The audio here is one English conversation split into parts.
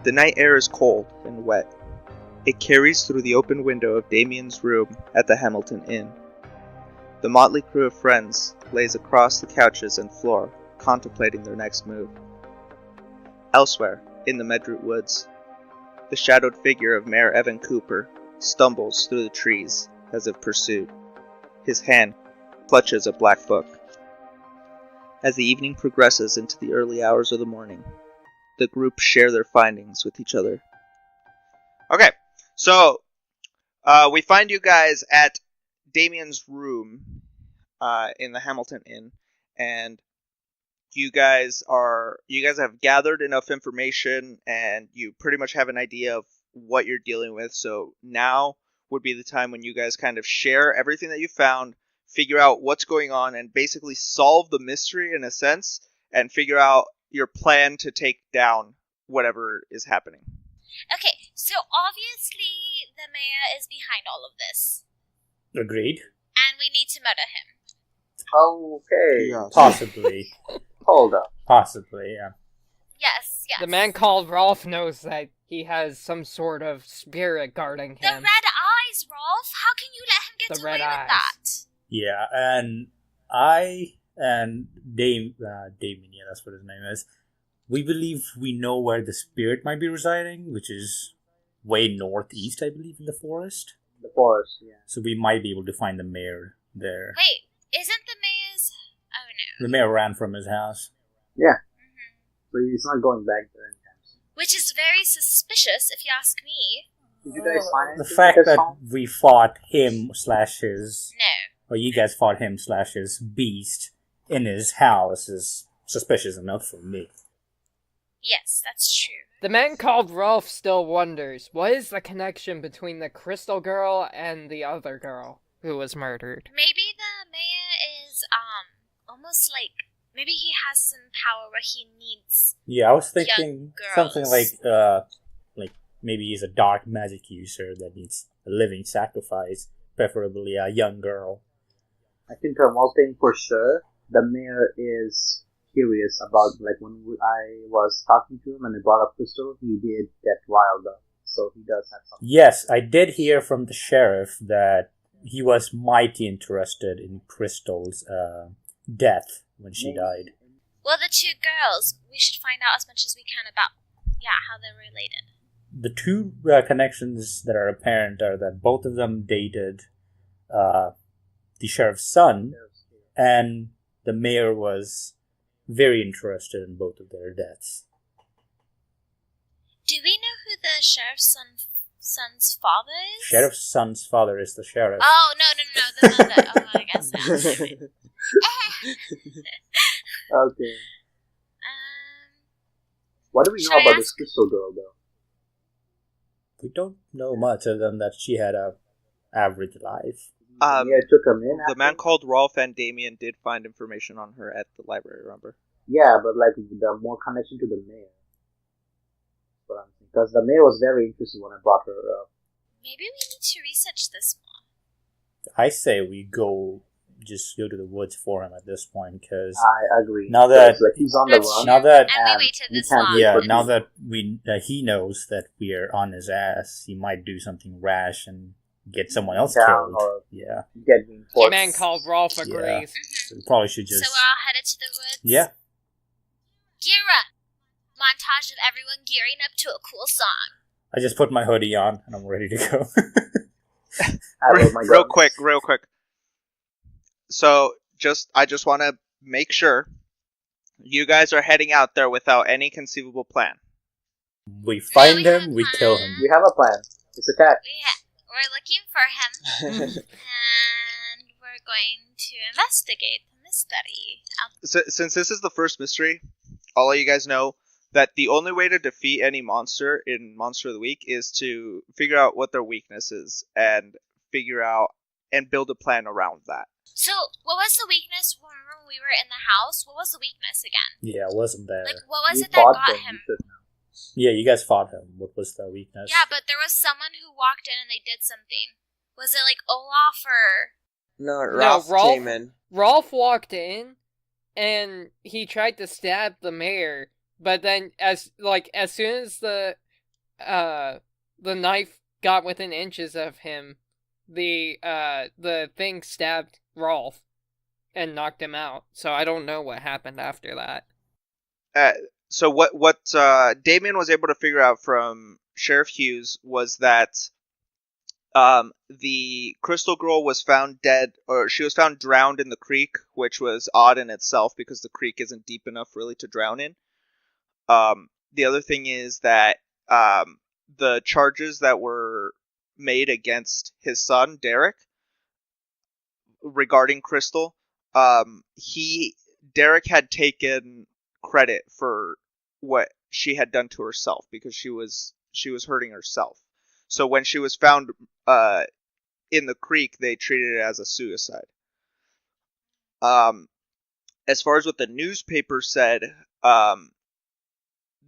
The night air is cold and wet. It carries through the open window of Damien's room at the Hamilton Inn. The motley crew of friends lays across the couches and floor, contemplating their next move. Elsewhere, in the Medroot woods, the shadowed figure of Mayor Evan Cooper stumbles through the trees as if pursued. His hand clutches a black book. As the evening progresses into the early hours of the morning, the group share their findings with each other. Okay, so we find you guys at Damien's room in the Hamilton Inn, and you guys have gathered enough information, and you pretty much have an idea of what you're dealing with. So now would be the time when you guys kind of share everything that you found, figure out what's going on, and basically solve the mystery in a sense, and figure out your plan to take down whatever is happening. Okay, so obviously the mayor is behind all of this. Agreed. And we need to murder him. Okay. Yes. Possibly. Hold up. Possibly, yeah. Yes. The man called Rolf knows that he has some sort of spirit guarding The him. red eyes, Rolf! How can you let him get The away red with eyes. that? Yeah, and I and Damien, yeah, that's what his name is, we believe we know where the spirit might be residing, which is way northeast, I believe, in the forest. The forest, yeah. So we might be able to find the mayor there. Wait, isn't the mayor's... Oh no. The mayor ran from his house. Yeah. Mm-hmm. So he's not going back there anytime soon. Which is very suspicious, if you ask me. Did you guys find The anything fact with this that song? we fought him / his... No. Or you guys fought him / his beast in his house is suspicious enough for me. Yes, that's true. The man called Rolf still wonders, what is the connection between the crystal girl and the other girl who was murdered? Maybe the mayor is, almost like... Maybe he has some power where he needs... Yeah, I was thinking Young something girls. like maybe he's a dark magic user that needs a living sacrifice, preferably a young girl. I can tell one thing for sure. The mayor is curious about, like, when I was talking to him and I brought up Crystal, he did get riled up. So he does have something. Yes, I did hear from the sheriff that he was mighty interested in Crystal's death when she died. Well, the two girls, we should find out as much as we can about, how they're related. The two connections that are apparent are that both of them dated the sheriff's son, and the mayor was very interested in both of their deaths. Do we know who the sheriff's son's father is? Sheriff's son's father is the sheriff. Oh, no, the mother. Oh, I guess that. Okay. What do we Should know I about ask- this Crystal girl, though? We don't know much other than that she had a average life. Yeah, took him in. The man called Rolf and Damien did find information on her at the library, remember? Yeah, but like the more connection to the mayor. That's what I'm saying. Because the mayor was very interested when I brought her up. Maybe we need to research this more. I say we just go to the woods for him at this point, because I agree. Now that- Because, like, he's on the That's run. true. now that And we waited we this can't long. wait yeah, for now him. that he knows that we are on his ass, he might do something rash and get someone else Down killed. or- Yeah, Get The reinforced. man called Rolf agrees. so we probably should So just we're all headed to the woods? yeah. Gear up! Montage of everyone gearing up to a cool song. I just put my hoodie on and I'm ready to go. Oh my Real God. quick. So, I just want to make sure you guys are heading out there without any conceivable plan. We find we have him, a we kill him. We have a plan. It's attack. We're looking for him, and we're going to investigate the mystery. Since this is the first mystery, I'll let you guys know that the only way to defeat any monster in Monster of the Week is to figure out what their weakness is and build a plan around that. So, what was the weakness when we were in the house? What was the weakness again? Yeah, I wasn't there. Like, what was You it that fought got them, him? you should know. Yeah, you guys fought him. What was the weakness? Yeah, but there was someone who walked in and they did something. Was it like Olaf or... No, Ralph Rolf- came in. Rolf walked in, and he tried to stab the mayor, but then as soon as the the knife got within inches of him, the thing stabbed Rolf and knocked him out. So I don't know what happened after that. So what Damien was able to figure out from Sheriff Hughes was that the Crystal Girl was found dead, or she was found drowned in the creek, which was odd in itself because the creek isn't deep enough really to drown in. The other thing is that the charges that were made against his son, Derek, regarding Crystal, Derek had taken credit for what she had done to herself because she was hurting herself. So when she was found in the creek, they treated it as a suicide. As far as what the newspaper said,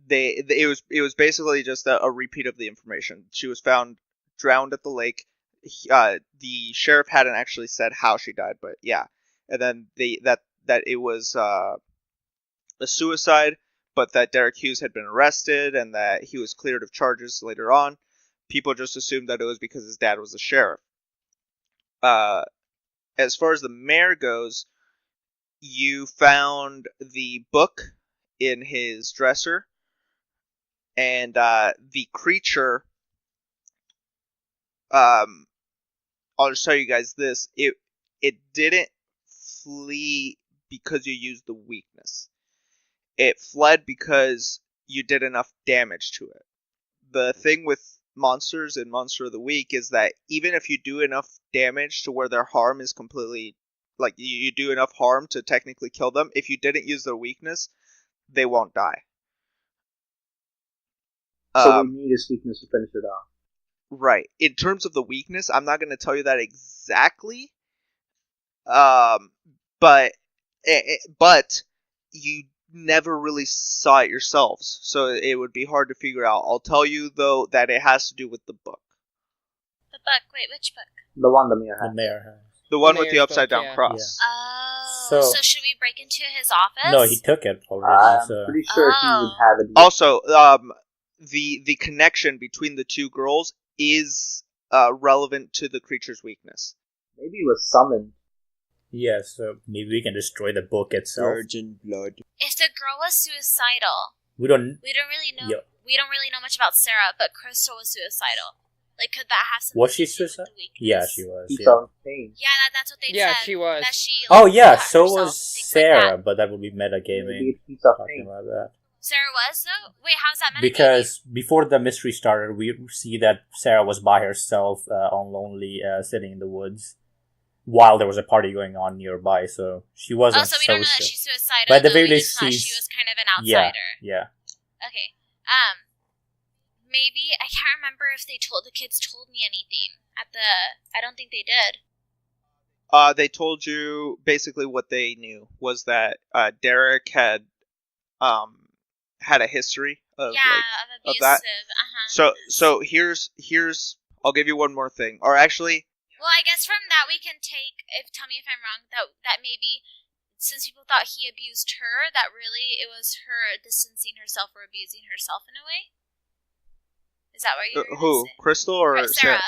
it was basically just a repeat of the information. She was found drowned at the lake. The sheriff hadn't actually said how she died, but yeah. And then that it was a suicide, but that Derek Hughes had been arrested and that he was cleared of charges later on. People just assumed that it was because his dad was the sheriff. As far as the mayor goes, you found the book in his dresser, and the creature. I'll just tell you guys this: it didn't flee because you used the weakness. It fled because you did enough damage to it. The thing with monsters in Monster of the Week is that even if you do enough damage to where their harm is completely, like you do enough harm to technically kill them, if you didn't use their weakness, they won't die. So we need his weakness to finish it off. Right. In terms of the weakness, I'm not going to tell you that exactly. But you never really saw it yourselves, so it would be hard to figure out. I'll tell you, though, that it has to do with the book. The book? Wait, which book? The one the mayor has. The mayor has. The one with mayor's the upside book, down yeah. cross. Yeah. Oh, So- so should we break into his office? No, he took it already. I'm So pretty sure he would have it. Also, the connection between the two girls is relevant to the creature's weakness. Maybe he was summoned. yeah, so maybe we can destroy the book itself. Virgin blood. If the girl was suicidal, We don't. we don't really know. Yeah. We don't really know much about Sarah, but Crystal was suicidal. Like, could that have something Was she to do with suicidal? the weakness? Yeah, she was. He Yeah. felt pain. Yeah, that's what they Yeah, said. she was. That she, Oh like, yeah, cut so herself was and things Sarah, Like that. but that would be Maybe metagaming. he felt Talking pain. about that. Sarah was though. Wait, how's that metagaming? Because before the mystery started, we see that Sarah was by herself, on lonely, sitting in the woods, while there was a party going on nearby. So she wasn't. Oh, so we don't know that social. she's suicidal. But at the though, very we least, just thought she she's- was kind of an Yeah, outsider. yeah. Okay. Maybe I can't remember if the kids told me anything at the. I don't think they did. They told you basically what they knew was that Derek had a history of Yeah, like of of that. abusive. So here's I'll give you one more thing. Or actually, Well, I guess from that we can take. Tell me if I'm wrong. That maybe since people thought he abused her, that really it was her distancing herself or abusing herself in a way. Is that what you're who? saying? Crystal or Sarah?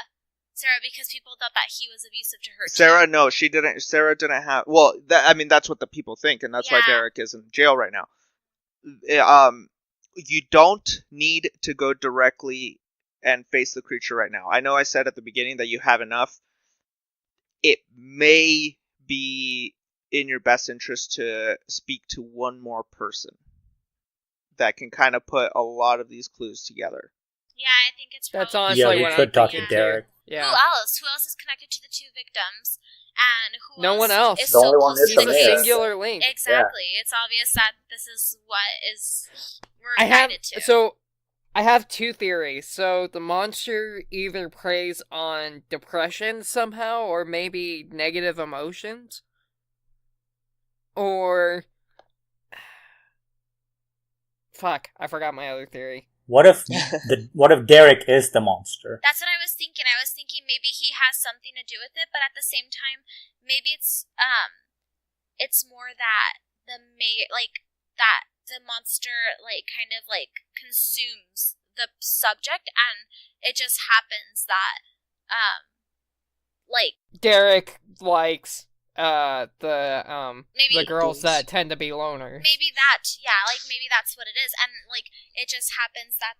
Sarah, because people thought that he was abusive to her. Sarah, too. no, she didn't. Sarah didn't have. Well, that's what the people think, and that's why Yeah. Derek is in jail right now. You don't need to go directly and face the creature right now. I know I said at the beginning that you have enough. It may be in your best interest to speak to one more person that can kind of put a lot of these clues together. Yeah, I think it's probably. That's honestly Yeah, we what could I'm talk to thinking, Derek. too. Yeah. Who else? Who else is connected to the two victims? And who No else one else. is The so only one close is to He's the a the mayor. case? singular link. Exactly. It's obvious that this is what we're I have guided to. so I have two theories. So the monster either preys on depression somehow, or maybe negative emotions, or fuck, I forgot my other theory. What if Derek is the monster? That's what I was thinking. I was thinking maybe he has something to do with it, but at the same time, maybe it's more that the monster like kind of like consumes the subject, and it just happens that, like, Derek likes maybe the girls that tend to be loners. maybe that's what it is, and like it just happens that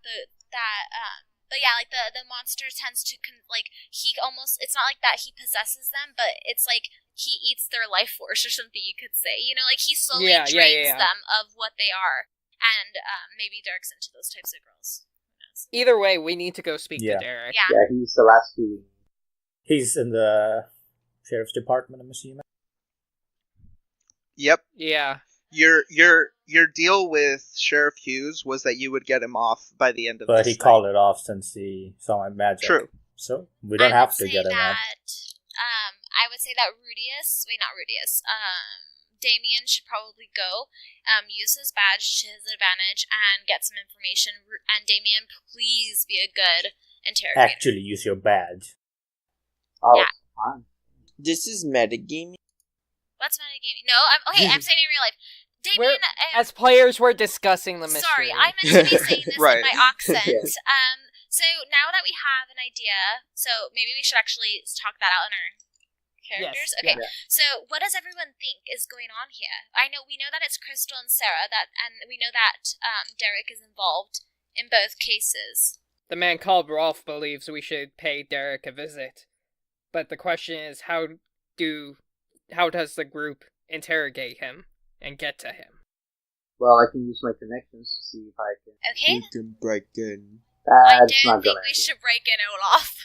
but yeah, like the monster tends to it's not like that he possesses them, but it's like he eats their life force or something, you could say. You know, like he slowly drains them of what they are, and maybe Derek's into those types of girls. Who knows? Either way, we need to go speak to Derek. Yeah, he's the last two. He's in the sheriff's department, I'm assuming. Yep. Yeah. Your deal with Sheriff Hughes was that you would get him off by the end of this But he called it off since he saw my magic. True. So we don't have to get him off. I would say that Damien should probably go, use his badge to his advantage and get some information. And Damien, please be a good interrogator. Actually use your badge. Oh, Yeah. fine. This is metagaming. What's metagaming? No, I'm saying in real life. Damien, As players, we're discussing the mystery. sorry, I meant to be saying this Right. in my accent. So now that we have an idea, so maybe we should actually talk that out in our characters. Yes, Okay. yeah. So what does everyone think is going on here? We know that it's Crystal and Sarah, and we know that Derek is involved in both cases. The man called Rolf believes we should pay Derek a visit. But the question is, how does the group interrogate him and get to him? Well, I can use my connections to see if I can. Okay. We can break in. I That's don't not think gonna we should break in Olaf.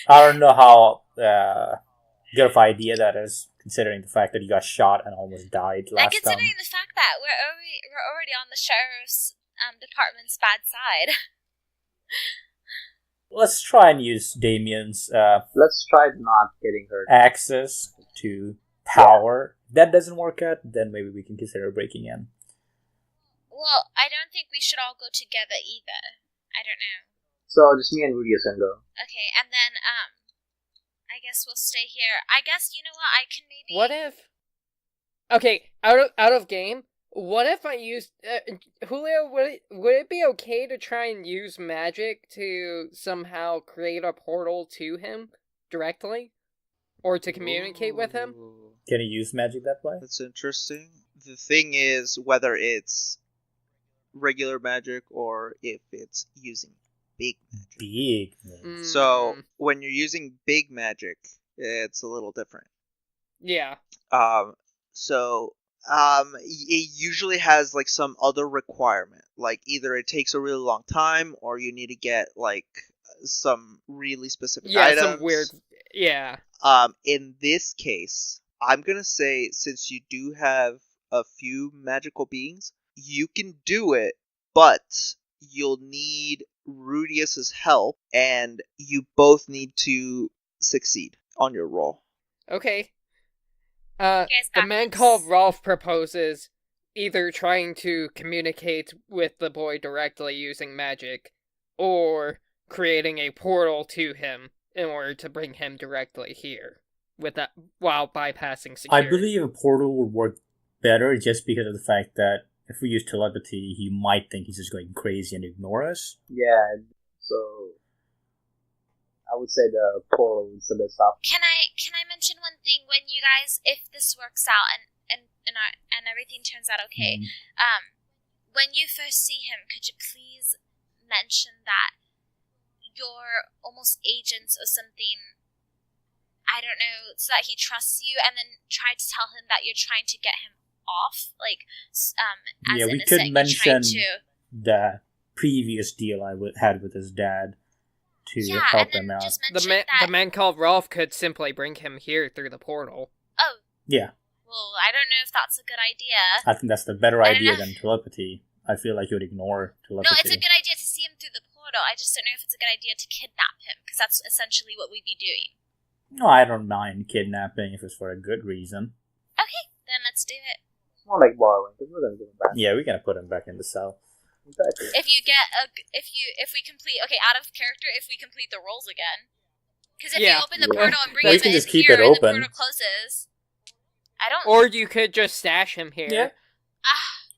I don't know how good of idea that is, considering the fact that you got shot and almost died And last considering time. the fact that we're already on the sheriff's department's bad side. Let's try and use Damien's Let's try not getting hurt. access to power. If that doesn't work out, then maybe we can consider breaking in. Well, I don't think we should all go together either. I don't know. So just me and Rudy can go. Okay, and then I guess we'll stay here. I guess you know what? I can maybe. What if? Okay, out of game. What if I used Julio? Would it be okay to try and use magic to somehow create a portal to him directly, or to communicate with him? Ooh, Can you use magic that way? That's interesting. The thing is whether it's regular magic or if it's using big magic. Big. So when you're using big magic, it's a little different. Yeah. It usually has like some other requirement, like either it takes a really long time or you need to get like some really specific items. Some weird. Yeah. In this case, I'm gonna say since you do have a few magical beings, you can do it, but you'll need Rudius's help, and you both need to succeed on your roll. Okay. Guys, The that man makes- called Rolf proposes either trying to communicate with the boy directly using magic, or creating a portal to him in order to bring him directly here, while bypassing security. I believe a portal would work better just because of the fact that if we use telepathy, he might think he's just going crazy and ignore us. Yeah, so I would say the portal is the best option. Can I mention one thing? When you guys, if this works out and everything turns out okay, when you first see him, could you please mention that you're almost agents or something? I don't know, so that he trusts you, and then try to tell him that you're trying to get him off, like, as Yeah, we innocent, could you're mention trying to. the previous deal I had with his dad to Yeah, help and him then out. just The mention that. man called Rolf could simply bring him here through the portal. Oh, Yeah, well, I don't know if that's a good idea. I think that's the better I don't idea know. than telepathy. I feel like you would ignore telepathy. No, it's a good idea to see him through the portal. I just don't know if it's a good idea to kidnap him, because that's essentially what we'd be doing. No, I don't mind kidnapping if it's for a good reason. Okay, then let's do it. It's more like borrowing, because we're gonna give him back. Yeah, we're gonna put him back in the cell. Exactly. If we complete, okay, out of character, if we complete the rolls again. Because if Yeah. you open the Yeah. portal and bring Well, you him can in just keep here it and the open. portal closes, I don't. Or you could just stash him here. Yeah.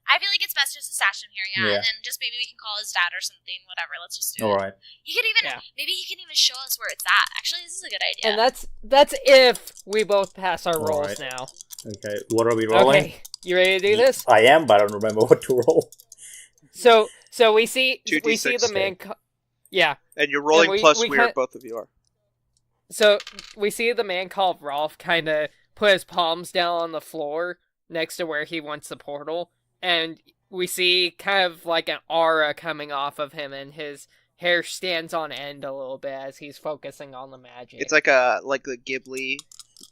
I feel like it's best just to stash him here, Yeah. and then just maybe we can call his dad or something, whatever. Let's just do All it. right. He could even, maybe he can even show us where it's at. Actually, this is a good idea. And that's if we both pass our All rolls right. now. Okay, what are we rolling? Okay, you ready to do this? I am, but I don't remember what to roll. So we see 2d6, the man. Yeah. And you're rolling we plus weird, both of you are. So we see the man called Rolf kind of put his palms down on the floor next to where he wants the portal, and we see kind of like an aura coming off of him, and his hair stands on end a little bit as he's focusing on the magic. It's like the Ghibli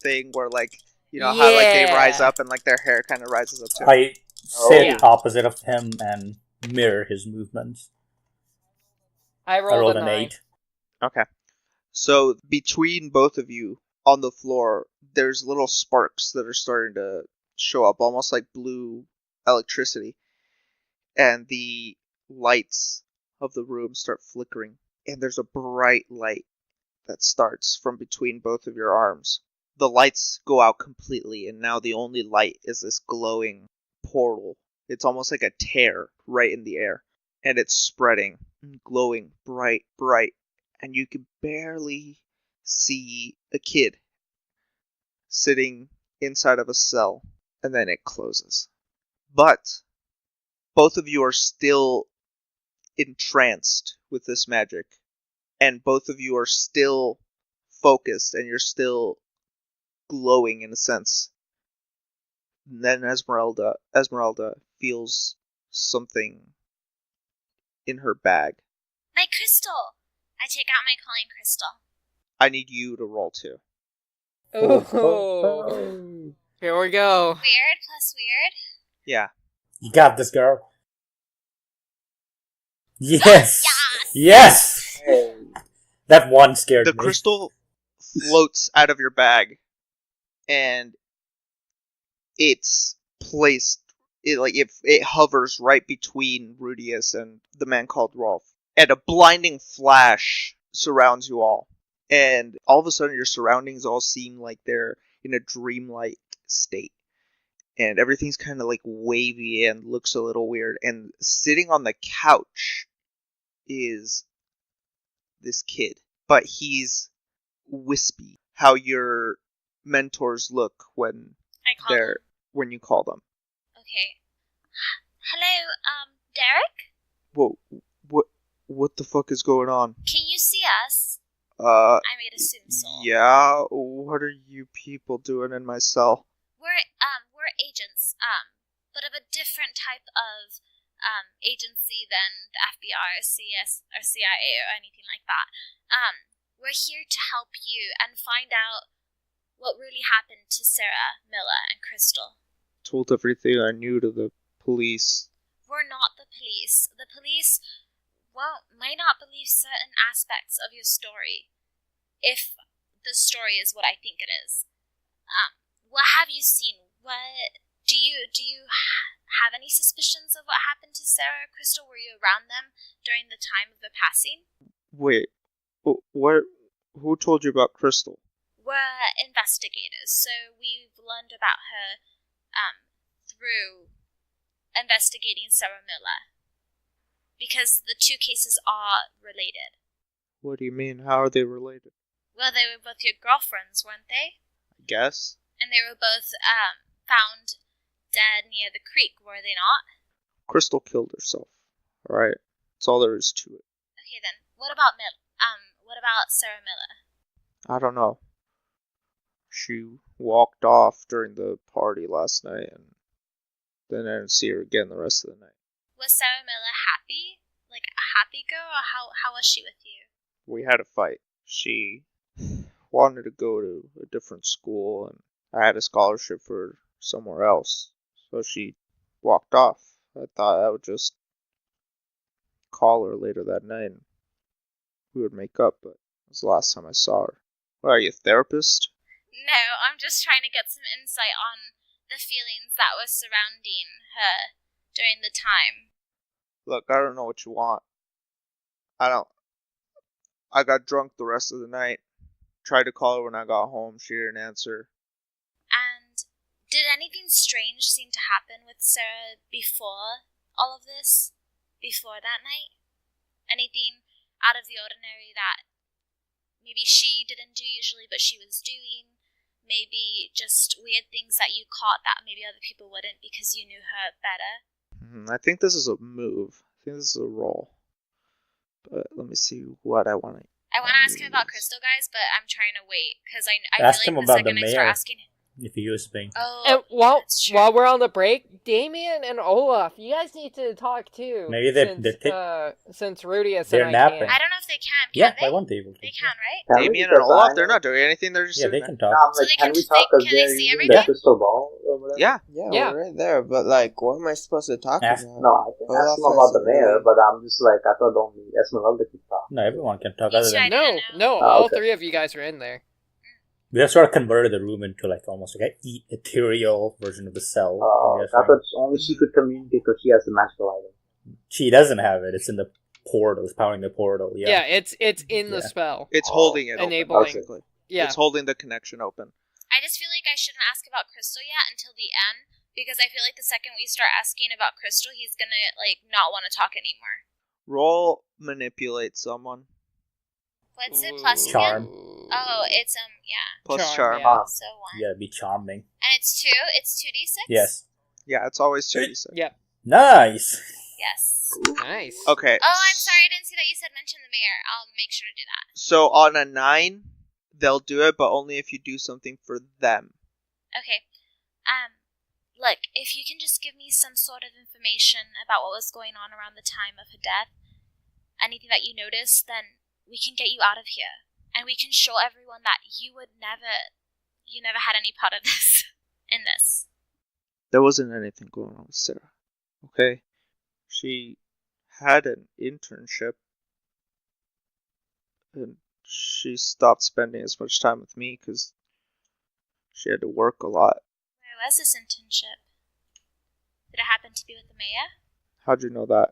thing where like, you know, how like they rise up and like their hair kind of rises up too. I sit opposite of him and mirror his movements. I rolled an 9. 8. Okay. So between both of you on the floor, there's little sparks that are starting to show up, almost like blue electricity. And the lights of the room start flickering. And there's a bright light that starts from between both of your arms. The lights go out completely, and now the only light is this glowing portal. It's almost like a tear right in the air. And it's spreading, glowing, bright, and you can barely see a kid sitting inside of a cell, and then it closes. But both of you are still entranced with this magic, and both of you are still focused, and you're still glowing in a sense. And then Esmeralda feels something in her bag. My crystal! I take out my calling crystal. I need you to roll too. Oh. Here we go. Weird plus weird? Yeah. You got this, girl. Yes! Yes! That one scared me. The crystal floats out of your bag, and it's placed. It hovers right between Rudius and the man called Rolf. And a blinding flash surrounds you all. And all of a sudden your surroundings all seem like they're in a dreamlike state. And everything's kind of like wavy and looks a little weird. And sitting on the couch is this kid. But he's wispy. How your mentors look when when you call them. Okay. Hello, Derek? Whoa, what the fuck is going on? Can you see us? I made assume so. Yeah, what are you people doing in my cell? We're agents, but of a different type of, agency than the FBI or CS or CIA or anything like that. We're here to help you and find out what really happened to Sarah, Miller, and Crystal. Told everything I knew to the police. We're not the police. The police might not believe certain aspects of your story, if the story is what I think it is. What have you seen? What do you have any suspicions of what happened to Sarah or Crystal? Were you around them during the time of the passing? Wait, what? Who told you about Crystal? We're investigators, so we've learned about her through investigating Sarah Miller. Because the two cases are related. What do you mean? How are they related? Well, they were both your girlfriends, weren't they? I guess. And they were both found dead near the creek, were they not? Crystal killed herself. Alright. That's all there is to it. Okay then. What about Sarah Miller? I don't know. She walked off during the party last night, and then I didn't see her again the rest of the night. Was Sarah Miller happy? Like a happy girl, or how was she with you? We had a fight. She wanted to go to a different school, and I had a scholarship for her somewhere else. So she walked off. I thought I would just call her later that night, and we would make up, but it was the last time I saw her. What, are you a therapist? No, I'm just trying to get some insight on the feelings that were surrounding her during the time. Look, I don't know what you want. I got drunk the rest of the night. Tried to call her when I got home. She didn't answer. And Did anything strange seem to happen with Sarah before all of this? Before that night? Anything out of the ordinary that maybe she didn't do usually, but she was doing? Maybe just weird things that you caught that maybe other people wouldn't because you knew her better? I think this is a move. I think this is a roll. But let me see what I want to. I want to ask him about Crystal, guys, but I'm trying to wait because I Ask feel him like the about the second I start mayor. asking. If he was being. Oh, And while that's true. while we're on the break, Damien and Olaf, you guys need to talk too. Maybe since Rudy has they're said I napping. can't. I don't know if they can. Yeah, They? why won't they able to? They can, right? Can we? Damien and Because Olaf, I they're know- not doing anything. They're just Yeah, they sitting can there. talk. So like, they can can we just- talk? they- Because can they they're see using everything? the crystal ball or whatever. Yeah. Yeah, Yeah. we're right there, but like, what am I supposed to talk Ask- about? No, I can ask him Olaf about the has mayor, really- but I'm just like, I thought only Esmeralda could talk. No, everyone can talk You other tried than. it. No, Oh, all okay. three of you guys are in there. We have sort of converted the room into like almost like an ethereal version of the cell. I'm I guessing. thought only she could communicate because she has the magical item. She doesn't have it. It's in the portal. It's powering the portal. Yeah, Yeah. it's in the Yeah. spell. It's holding it Enabling. open, basically. Yeah. It's holding the connection open. I just feel like I shouldn't ask about Crystal yet until the end because I feel like the second we start asking about Crystal, he's gonna like not want to talk anymore. Roll manipulate someone. What's it plus Charm. again? Oh, it's yeah. Plus Charm, charm. yeah. So one. You gotta be charming. And it's 2. It's 2d6. Yes. Yeah, it's always 2d6. Yep. Nice. Yes. Nice. Okay. Oh, I'm sorry. I didn't see that you said mention the mayor. I'll make sure to do that. So on a 9, they'll do it, but only if you do something for them. Okay. Look, if you can just give me some sort of information about what was going on around the time of her death, anything that you noticed, then we can get you out of here. And we can show everyone that you never had any part of this, in this. There wasn't anything going on with Sarah. Okay? She had an internship, and she stopped spending as much time with me because she had to work a lot. Where was this internship? Did it happen to be with the mayor? How'd you know that?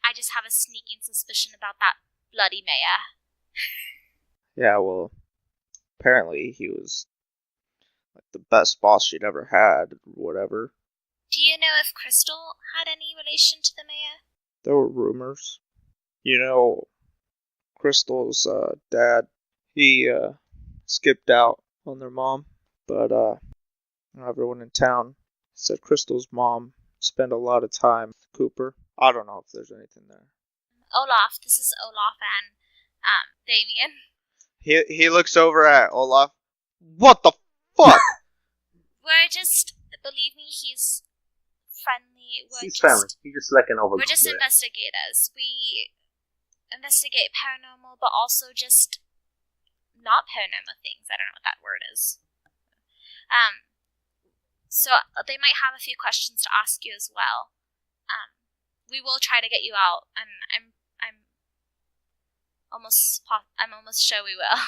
I just have a sneaking suspicion about that bloody mayor. Yeah, well, apparently he was like the best boss she'd ever had, or whatever. Do you know if Crystal had any relation to the mayor? There were rumors. You know, Crystal's dad, he skipped out on their mom, but everyone in town said Crystal's mom spent a lot of time with Cooper. I don't know if there's anything there. Olaf. This is Olaf and Damien. He looks over at Olaf. What the fuck? We're just, believe me, he's friendly. He's friendly. He's just like an overlord. We're just investigators. We investigate paranormal, but also just not paranormal things. I don't know what that word is. So they might have a few questions to ask you as well. We will try to get you out, and I'm almost sure we will.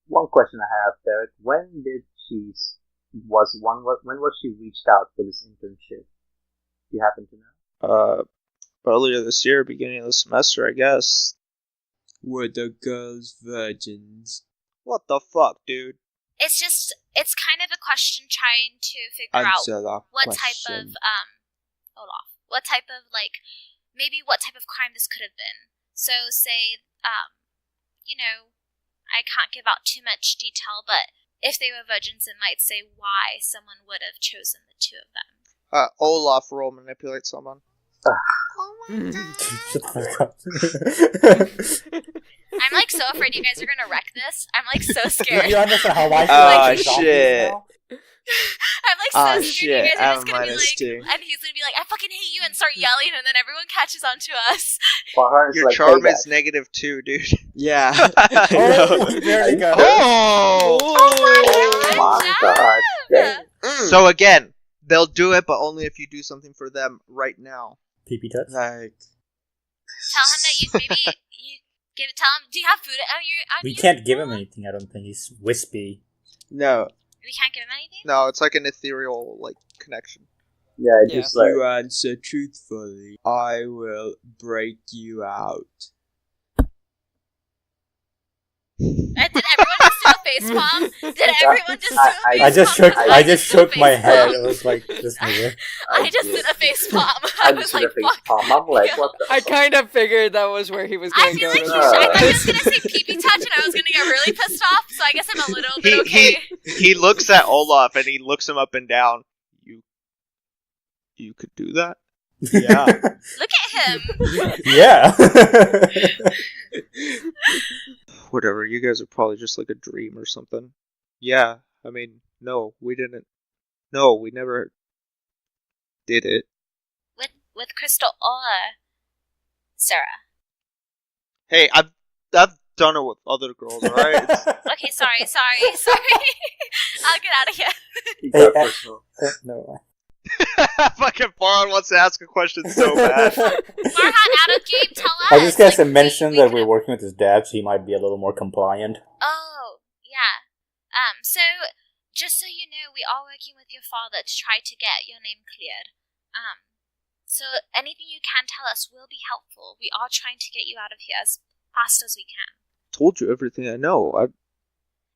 One question I have, Derek. When was she reached out for this internship? Do you happen to know? Earlier this year, beginning of the semester, I guess. Were the girls virgins? What the fuck, dude? It's kind of a question trying to figure Answer out that what question. type of Olaf, what type of maybe what type of crime this could have been. So say I can't give out too much detail, but if they were virgins, it might say why someone would have chosen the two of them. Olaf roll manipulate someone. Oh my Shut god! the fuck up. I'm so afraid you guys are gonna wreck this. I'm so scared. You understand how I feel Oh, like zombies shit. now? I'm so Ah, scared shit, you guys I are have just gonna be minus 2. and he's gonna be like, I fucking hate you, and start yelling, and then everyone catches on to us. Farhan's Your like, charm hey, is -2, dude. Yeah. Oh, there you go. Oh! my god. Yeah. Mm. So again, they'll do it, but only if you do something for them right now. PP touch. Like, Tell him that you tell him. Do you have food? We can't give him anything. I don't think he's wispy. no, We can't give him anything. No, it's like an ethereal connection. Yeah, Yeah. just like you answer truthfully, I will break you out. Did everyone just do a facepalm? Did everyone just do a facepalm? I just shook my head. It was like this nigga. I just did a facepalm. I I just was did a like, face fuck. palm. I'm like, what the I fuck? kind of figured that was where he was I going to feel go. like with I this. thought he was gonna say pee-pee touch, and I was gonna get really pissed off. So I guess I'm a little bit okay. He looks at Olaf and he looks him up and down. You could do that? Yeah. Look at him. Yeah. Whatever, you guys are probably just like a dream or something. Yeah, I mean, no, we didn't. No, we never did it. With Crystal or Sarah. Hey, I've done it with other girls, alright? Okay, sorry. I'll get out of here. He Hey, got personal. No. Fucking Farhan wants to ask a question so bad. Farhan, out of game, tell us. I just guess like, to mention we that could've- we're working with his dad, so he might be a little more compliant. Oh, yeah. So, just so you know, we are working with your father to try to get your name cleared. So anything you can tell us will be helpful. We are trying to get you out of here as fast as we can. Told you everything I know.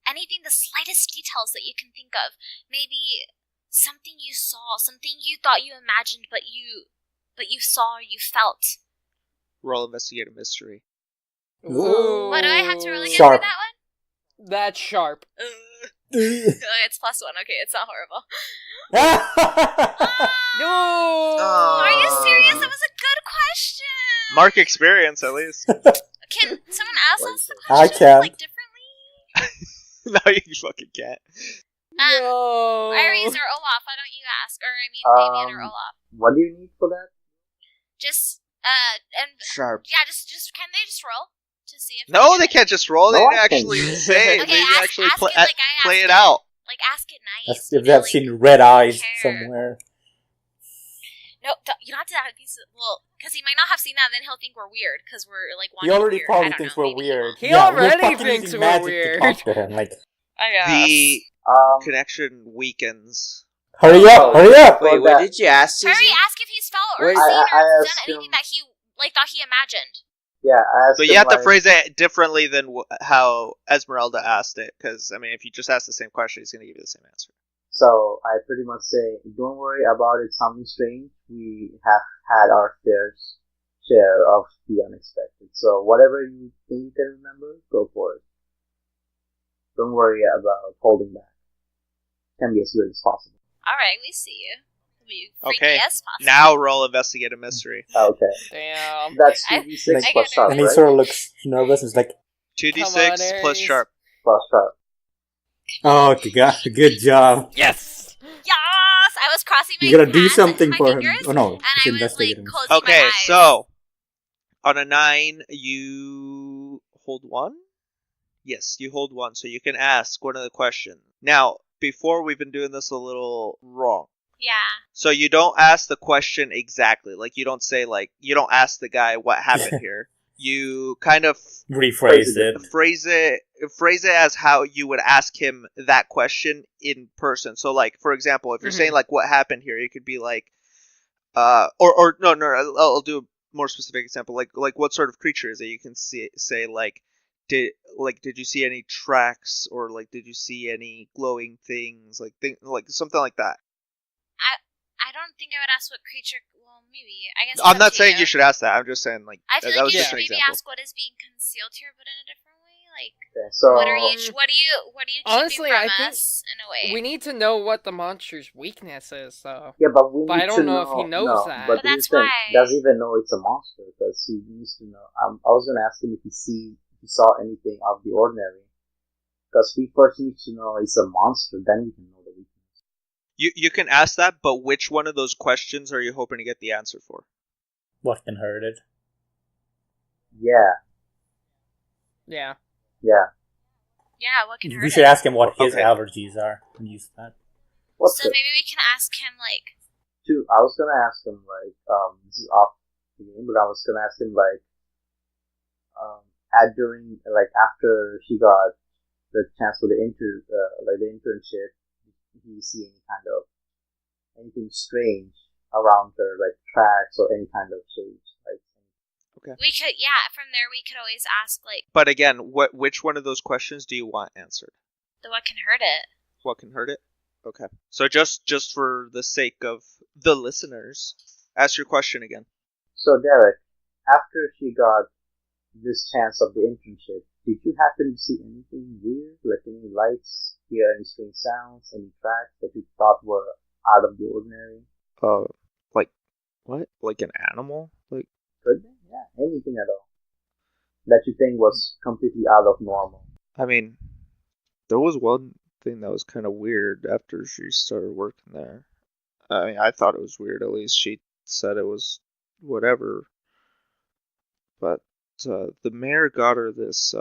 Anything, the slightest details that you can think of. Maybe something you saw, something you thought you imagined, but you saw or you felt. Roll investigate a mystery. Ooh. What, do I have to really get Sharp. through that one? That's sharp. It's +1. Okay, it's not horrible. No. Are you serious? That was a good question. Mark experience, at least. Can someone else ask the I question can. like differently? No, you fucking can't. No. Ariz or Olaf, why don't you ask? Or I mean, Damien or Olaf. What do you need for that? Just and Sharp. yeah, just can they just roll to see if No, they can't just roll. They No, need to I can. actually say. Okay, They need to ask actually it like I asked play it it. out. Like ask it nice. If you they've know, like, seen red eyes care. somewhere. No, you don't have to have a piece of, well, because he might not have seen that, and then he'll think we're weird because we're like He wanting already weird. I probably don't thinks know, we're maybe weird. He Yeah, already we're fucking thinks using we're magic weird. to talk to him. Like, I guess. The connection weakens. hurry up, hurry up! Wait, what did you ask, Susi? Hurry, ask if he's felt or Wait, seen I or done asked anything him- that he like thought he imagined. Yeah, I asked But him, you have to like, phrase it differently than how Esmeralda asked it. Because, I mean, if you just ask the same question, he's going to give you the same answer. So I pretty much say, don't worry about it sounding strange. We have had our share of the unexpected. So whatever you think you can remember, go for it. Don't worry about holding back. Can be as good as possible. All right, we see you. Be freaky Okay, as possible. now roll investigate a mystery. Okay, Damn. that's I- 2d6 I plus get sharp, And he right? sort of looks nervous. It's like, 2d6 Come on, plus Aries. sharp. Plus sharp. oh, good job. Yes. Yes, I was crossing my You gotta do hands something and for my him. fingers, Oh no, and it's I was like investigating. closing my Okay, eyes. so on a 9, you hold 1? Yes, you hold 1, so you can ask one of the questions. Now, before we've been doing this a little wrong. Yeah. So you don't ask the question exactly. Like, you don't say, like, you don't ask the guy what happened here. You kind of Rephrase it. phrase it as how you would ask him that question in person. So, like, for example, if you're saying, like, what happened here, you could be like, or no, I'll do a more specific example. Like what sort of creature is it? You can say, like, did you see any tracks, or, like, did you see any glowing things, like something like that. I don't think I would ask what creature. Well, maybe. I guess. I'm it's up not to saying you should ask that. I'm just saying, like, I feel that like was you just should an maybe example. ask what is being concealed here, but in a different way. Like, Okay, so what are you keeping Honestly, from I think us in a way? We need to know what the monster's weakness is, though. yeah, but we But I need don't to know if he knows no, that. But But that's here's the thing, why- does he even know it's a monster? Because he needs to know. I was gonna ask him if he saw anything out of the ordinary. Because we first need to know it's a monster, then we can know the weakness. You can ask that, but which one of those questions are you hoping to get the answer for? What can hurt it? Yeah. Yeah. Yeah, what can hurt We should it? ask him what his Okay. allergies are and use that. What's So it? maybe we can ask him like, I was gonna ask him like, this is off the game, but I was gonna ask him like, after she got the chance for the internship, did he see anything strange around her, like tracks or any kind of shapes, like. we could, yeah. From there, we could always ask like, But again, which one of those questions do you want answered? The what can hurt it. What can hurt it? Okay. So just for the sake of the listeners, ask your question again. So Derek, after she got this chance of the internship, did you happen to see anything weird, like any lights, hear any strange sounds, any tracks that you thought were out of the ordinary? Like what? Like an animal? Like Could be, yeah, anything at all that you think was completely out of normal. I mean, there was one thing that was kind of weird after she started working there. I mean, I thought it was weird. At least she said it was whatever. But the mayor got her this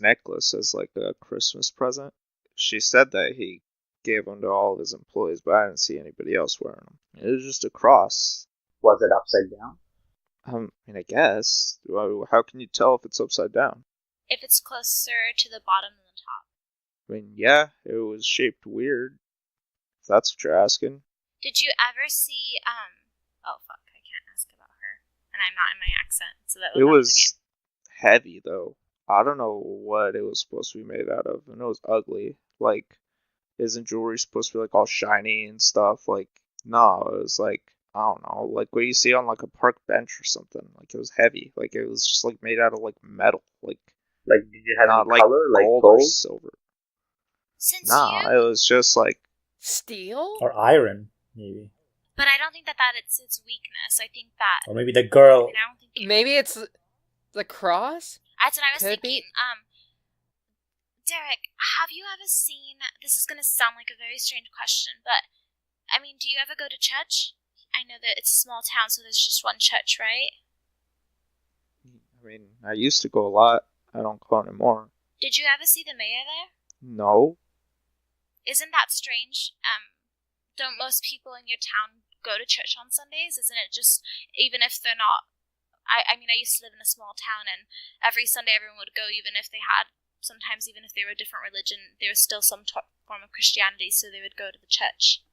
necklace as like a Christmas present. She said that he gave them to all of his employees, but I didn't see anybody else wearing them. It was just a cross. Was it upside down? I mean, I guess. How can you tell if it's upside down? If it's closer to the bottom than the top. I mean, yeah, it was shaped weird. If that's what you're asking. Did you ever see, oh fuck, I can't ask about her. And I'm not in my accent, so that was It out of the was heavy, though. I don't know what it was supposed to be made out of. And it was ugly. Like, isn't jewelry supposed to be, like, all shiny and stuff? Like, no, it was, like, I don't know, like what you see on, like, a park bench or something. Like, it was heavy. Like, it was just, like, made out of, like, metal. Like, did you have not, any color, like gold gold? or silver. Since Nah, you... it was just, like... Steel? Or iron, maybe. But I don't think that it's its weakness. I think that... Or maybe the girl... I mean, I don't think Maybe it's the cross? That's what I was Could thinking. be. Derek, have you ever seen... This is going to sound like a very strange question, but... I mean, do you ever go to church? I know that it's a small town, so there's just one church, right? I mean, I used to go a lot. I don't go anymore. Did you ever see the mayor there? No. Isn't that strange? Don't most people in your town go to church on Sundays? Isn't it just, even if they're not... I mean, I used to live in a small town, and every Sunday everyone would go, even if they had... Sometimes even if they were a different religion, there was still some form of Christianity, so they would go to the church.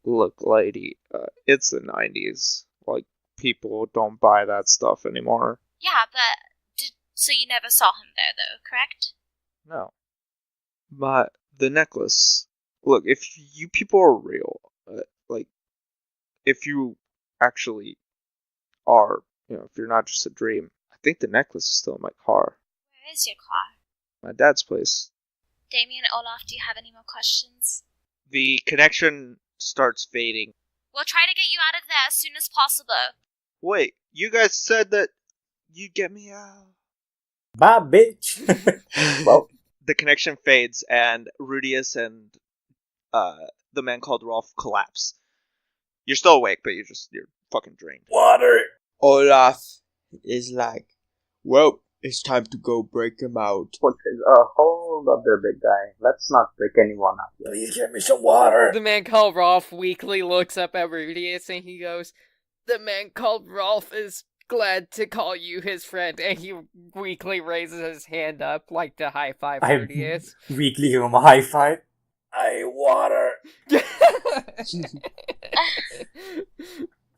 Look, lady, it's the 90s. Like, people don't buy that stuff anymore. Yeah, but... So you never saw him there, though, correct? No. But the necklace... Look, if you people are real, like, if you actually are, if you're not just a dream, I think the necklace is still in my car. Where is your car? My dad's place. Damien, Olaf, do you have any more questions? The connection starts fading. We'll try to get you out of there as soon as possible. Wait, you guys said that you'd get me out. Bye, bitch! Well, the connection fades, and Rudius and the man called Rolf collapse. You're still awake, but you're fucking drained. Water! Olaf is like, well, it's time to go break him out. Hold up there, big guy. Let's not break anyone up yet. Please get me some water! The man called Rolf weakly looks up at Rudius and he goes, "The man called Rolf is glad to call you his friend," and he weakly raises his hand up like to high five Rudius. Weakly give him a high five. I water!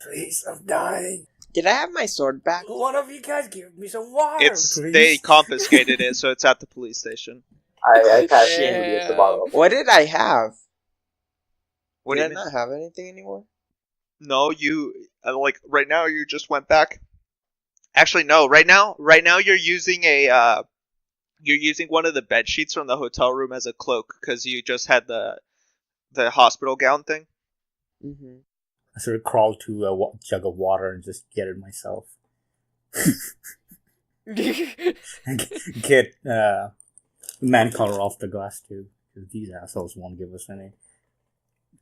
Please, I'm dying. Did I have my sword back? One of you guys give me some water, please. They confiscated it, so it's at the police station. I passed Rudius the bottle. What did I have? What did do you I mean? not have anything anymore? No, you right now you just went back. Actually, no. Right now you're using one of the bed sheets from the hotel room as a cloak because you just had the hospital gown thing. Mm-hmm. I sort of crawl to a jug of water and just get it myself. Get the man collar off the glass too, because these assholes won't give us any.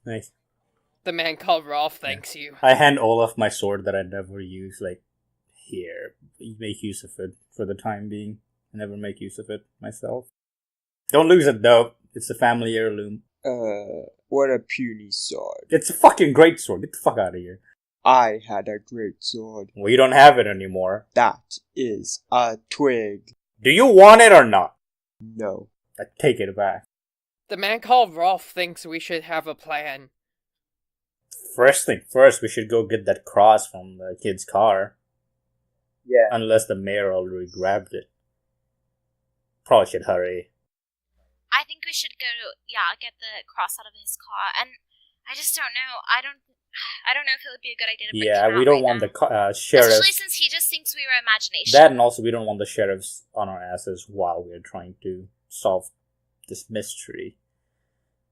Nice. The man called Rolf thanks you. I hand Olaf my sword that I never use. Like, here, make use of it for the time being. I never make use of it myself. Don't lose it though. It's a family heirloom. What a puny sword. It's a fucking great sword. Get the fuck out of here. I had a great sword. Well, you don't have it anymore. That is a twig. Do you want it or not? No. I take it back. The man called Rolf thinks we should have a plan. First thing first, we should go get that cross from the kid's car. Yeah. Unless the mayor already grabbed it. Probably should hurry. I think we should go to, get the cross out of his car. And I just don't know. I don't know if it would be a good idea to bring him out we don't right want now. the sheriff. Especially since he just thinks we were imagination. That, and also we don't want the sheriffs on our asses while we're trying to solve this mystery.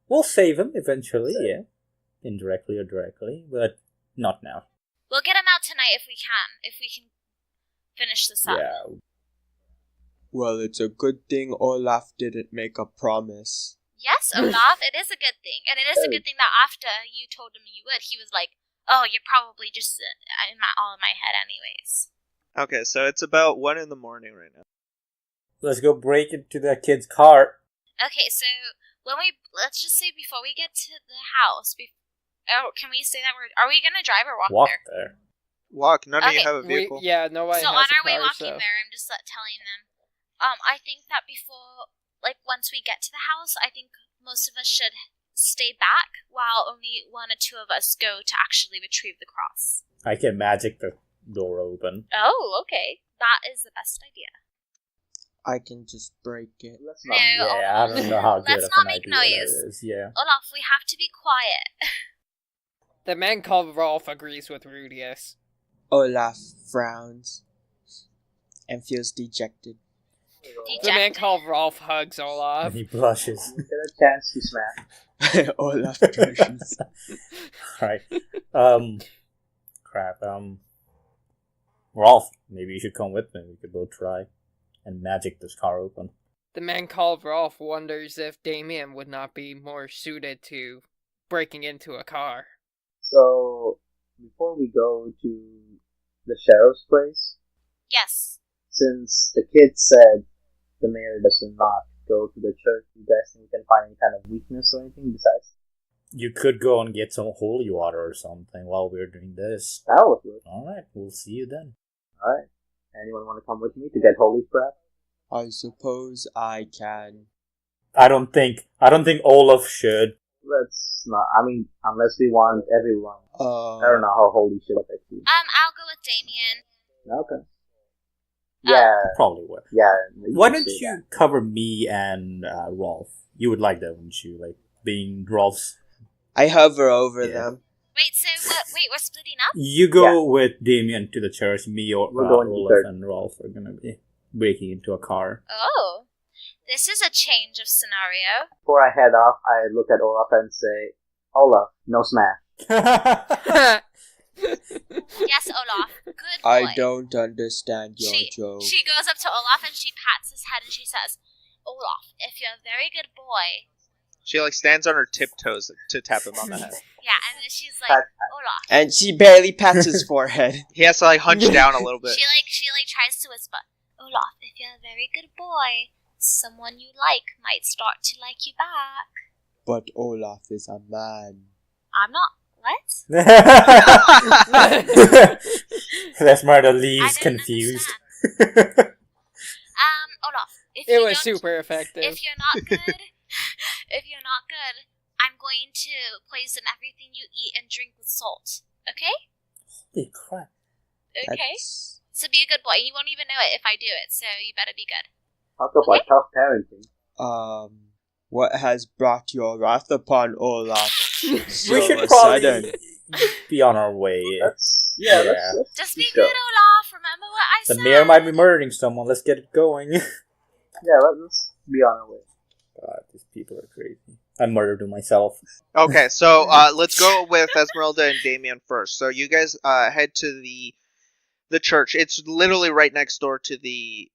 We'll save him eventually, yeah. Indirectly or directly, but not now. We'll get him out tonight if we can finish this up. Yeah. Well, it's a good thing Olaf didn't make a promise. Yes, Olaf, it is a good thing. And it is a good thing that after you told him you would, he was like, oh, you're probably just all in my head anyways. Okay, so it's about 1 in the morning right now. Let's go break into that kid's car. Okay, so let's just say before we get to the house, can we say that are we going to drive or walk there? Walk, none of you Okay. have a vehicle. Nobody So has on our a way car, walking there, I'm just telling them, I think that before, once we get to the house, I think most of us should stay back while only 1 or 2 of us go to actually retrieve the cross. I can magic the door open. Oh, okay. That is the best idea. I can just break it. Let's No, not. Yeah, I don't know how good Let's of not an make idea noise. that is. Yeah. Olaf, we have to be quiet. The man called Rolf agrees with Rudius. Olaf frowns and feels dejected. The man called Rolf hugs Olaf. And he blushes. You get a chance to smash. Olaf blushes. Right. Crap. Rolf, maybe you should come with me. We could both try and magic this car open. The man called Rolf wonders if Damien would not be more suited to breaking into a car. So, before we go to the sheriff's place, Yes. since the kid said the mayor does not go to the church, you guys think we can find any kind of weakness or anything besides? You could go and get some holy water or something while we're doing this. That would work. Alright, we'll see you then. Alright. Anyone want to come with me to get holy crap? I suppose I can. I don't think Olaf should. Let's not. I mean, unless we want everyone. I don't know how holy shit affects you. I'll go with Damien. Okay. Yeah. Probably would. Yeah. Why don't you cover me and Rolf? You would like that, wouldn't you? Like, being Rolf's... I hover over Yeah. them. Wait, so we're splitting up? You go with Damien to the church. Me or We're going to Olaf church. and Rolf are gonna be breaking into a car. Oh. This is a change of scenario. Before I head off, I look at Olaf and say, Olaf, no smash. Yes, Olaf. Good boy. I don't understand your joke. She goes up to Olaf and she pats his head and she says, Olaf, if you're a very good boy. She stands on her tiptoes to tap him on the head. Yeah, and then she's like, Pat. Olaf. And she barely pats his forehead. He has to hunch down a little bit. She tries to whisper, Olaf, if you're a very good boy, someone you like might start to like you back. But Olaf is a man. I'm not. What? That's Marta I leaves didn't confused. understand. Olaf, if It you was don't- super effective. If you're not good, I'm going to poison everything you eat and drink with salt. Okay? Holy crap. Okay. That's- So be a good boy. You won't even know it if I do it, so you better be good. Talk about Okay. tough parenting. What has brought your wrath upon Olaf? We So should sudden. probably be on our way. Let's Yeah. let's Just be let's good, go. Olaf. Remember what I The said. mayor might be murdering someone. Let's get it going. Yeah, let's be on our way. God, these people are crazy. I murdered myself. Okay, so let's go with Esmeralda and Damien first. So you guys head to the church. It's literally right next door to the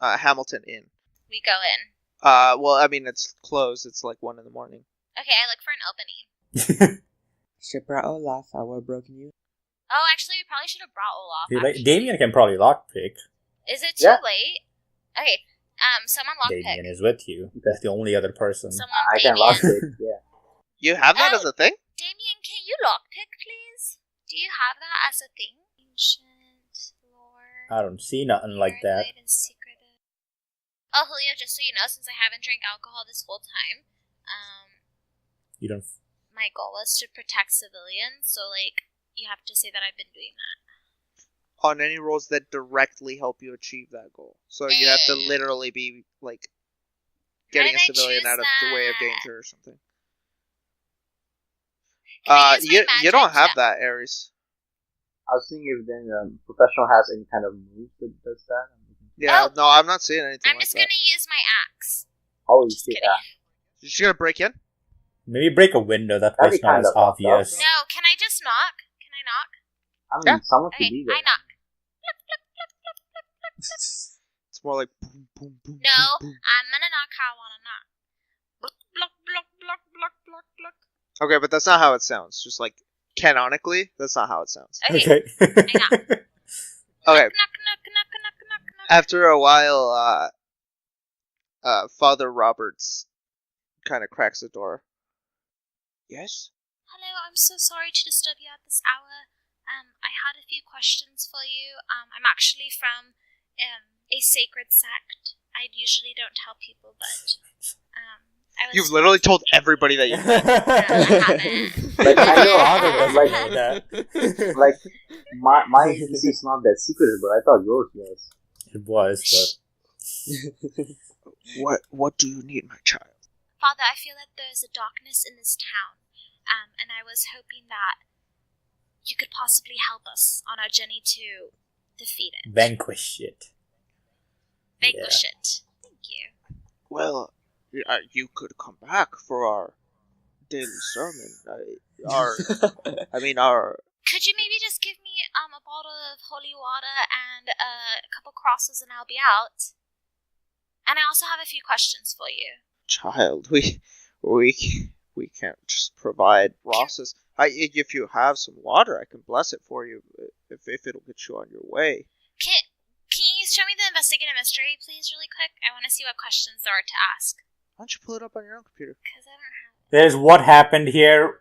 Hamilton Inn. We go in. Well, I mean, it's closed. It's 1 in the morning. Okay, I look for an opening. Shipra Olaf, I will broken you. Oh, actually, we probably should have brought Olaf. actually. Damien can probably lockpick. Is it too Yeah. late? Okay, someone lockpick. Damien is with you. That's the only other person. Someone I can Damien. lock it. Yeah. You have that Oh. as a thing? Damien, can you lockpick, please? Do you have that as a thing? Ancient lore. I don't see nothing like that. Paranoid and secretive. Oh, Julio, just so you know, since I haven't drank alcohol this whole time, You don't. my goal was to protect civilians, so, you have to say that I've been doing that. On any rolls that directly help you achieve that goal. So you have to literally be, getting a Why did I civilian choose out of the way of that? danger or something. Can I use my You don't magic have to- that, Ariz. I was thinking if then professional has any kind of move that does that. Yeah, Oh. no, I'm not seeing anything I'm like just that. gonna use my axe. Holy Just shit! kidding. You're just gonna break in? Maybe break a window. That That'd was be not kinda as fucked up. obvious. No, can I just knock? Can I knock? I mean, someone Okay, could be there. I knock. It's more like boom, boom, boom. No, boom, boom. I'm gonna knock how I wanna knock. Block, block, block, block, block, block, block. Okay, but that's not how it sounds. Just like canonically, that's not how it sounds. Okay. Okay. Okay, Knock, knock, knock, knock, knock, knock. after a while, Father Roberts kind of cracks the door. Yes? Hello, I'm so sorry to disturb you at this hour. I had a few questions for you. I'm actually from a sacred sect. I usually don't tell people, but I was. You've literally told everybody that you met. I haven't. Like, I know, Father doesn't like, know that. like my agency is not that secretive, but I thought yours was. It was, but What do you need, my child? Father, I feel that there's a darkness in this town, and I was hoping that you could possibly help us on our journey to defeat it. vanquish it. Vanquish it. Thank you. Well, you could come back for our daily sermon. Our Could you maybe just give me a bottle of holy water and a couple crosses and I'll be out? And I also have a few questions for you. child. We can't just provide Ross's. If you have some water, I can bless it for you. If it'll get you on your way. Can you show me the investigative mystery, please, really quick? I want to see what questions there are to ask. Why don't you pull it up on your own computer? Because I don't have it. There's what happened here.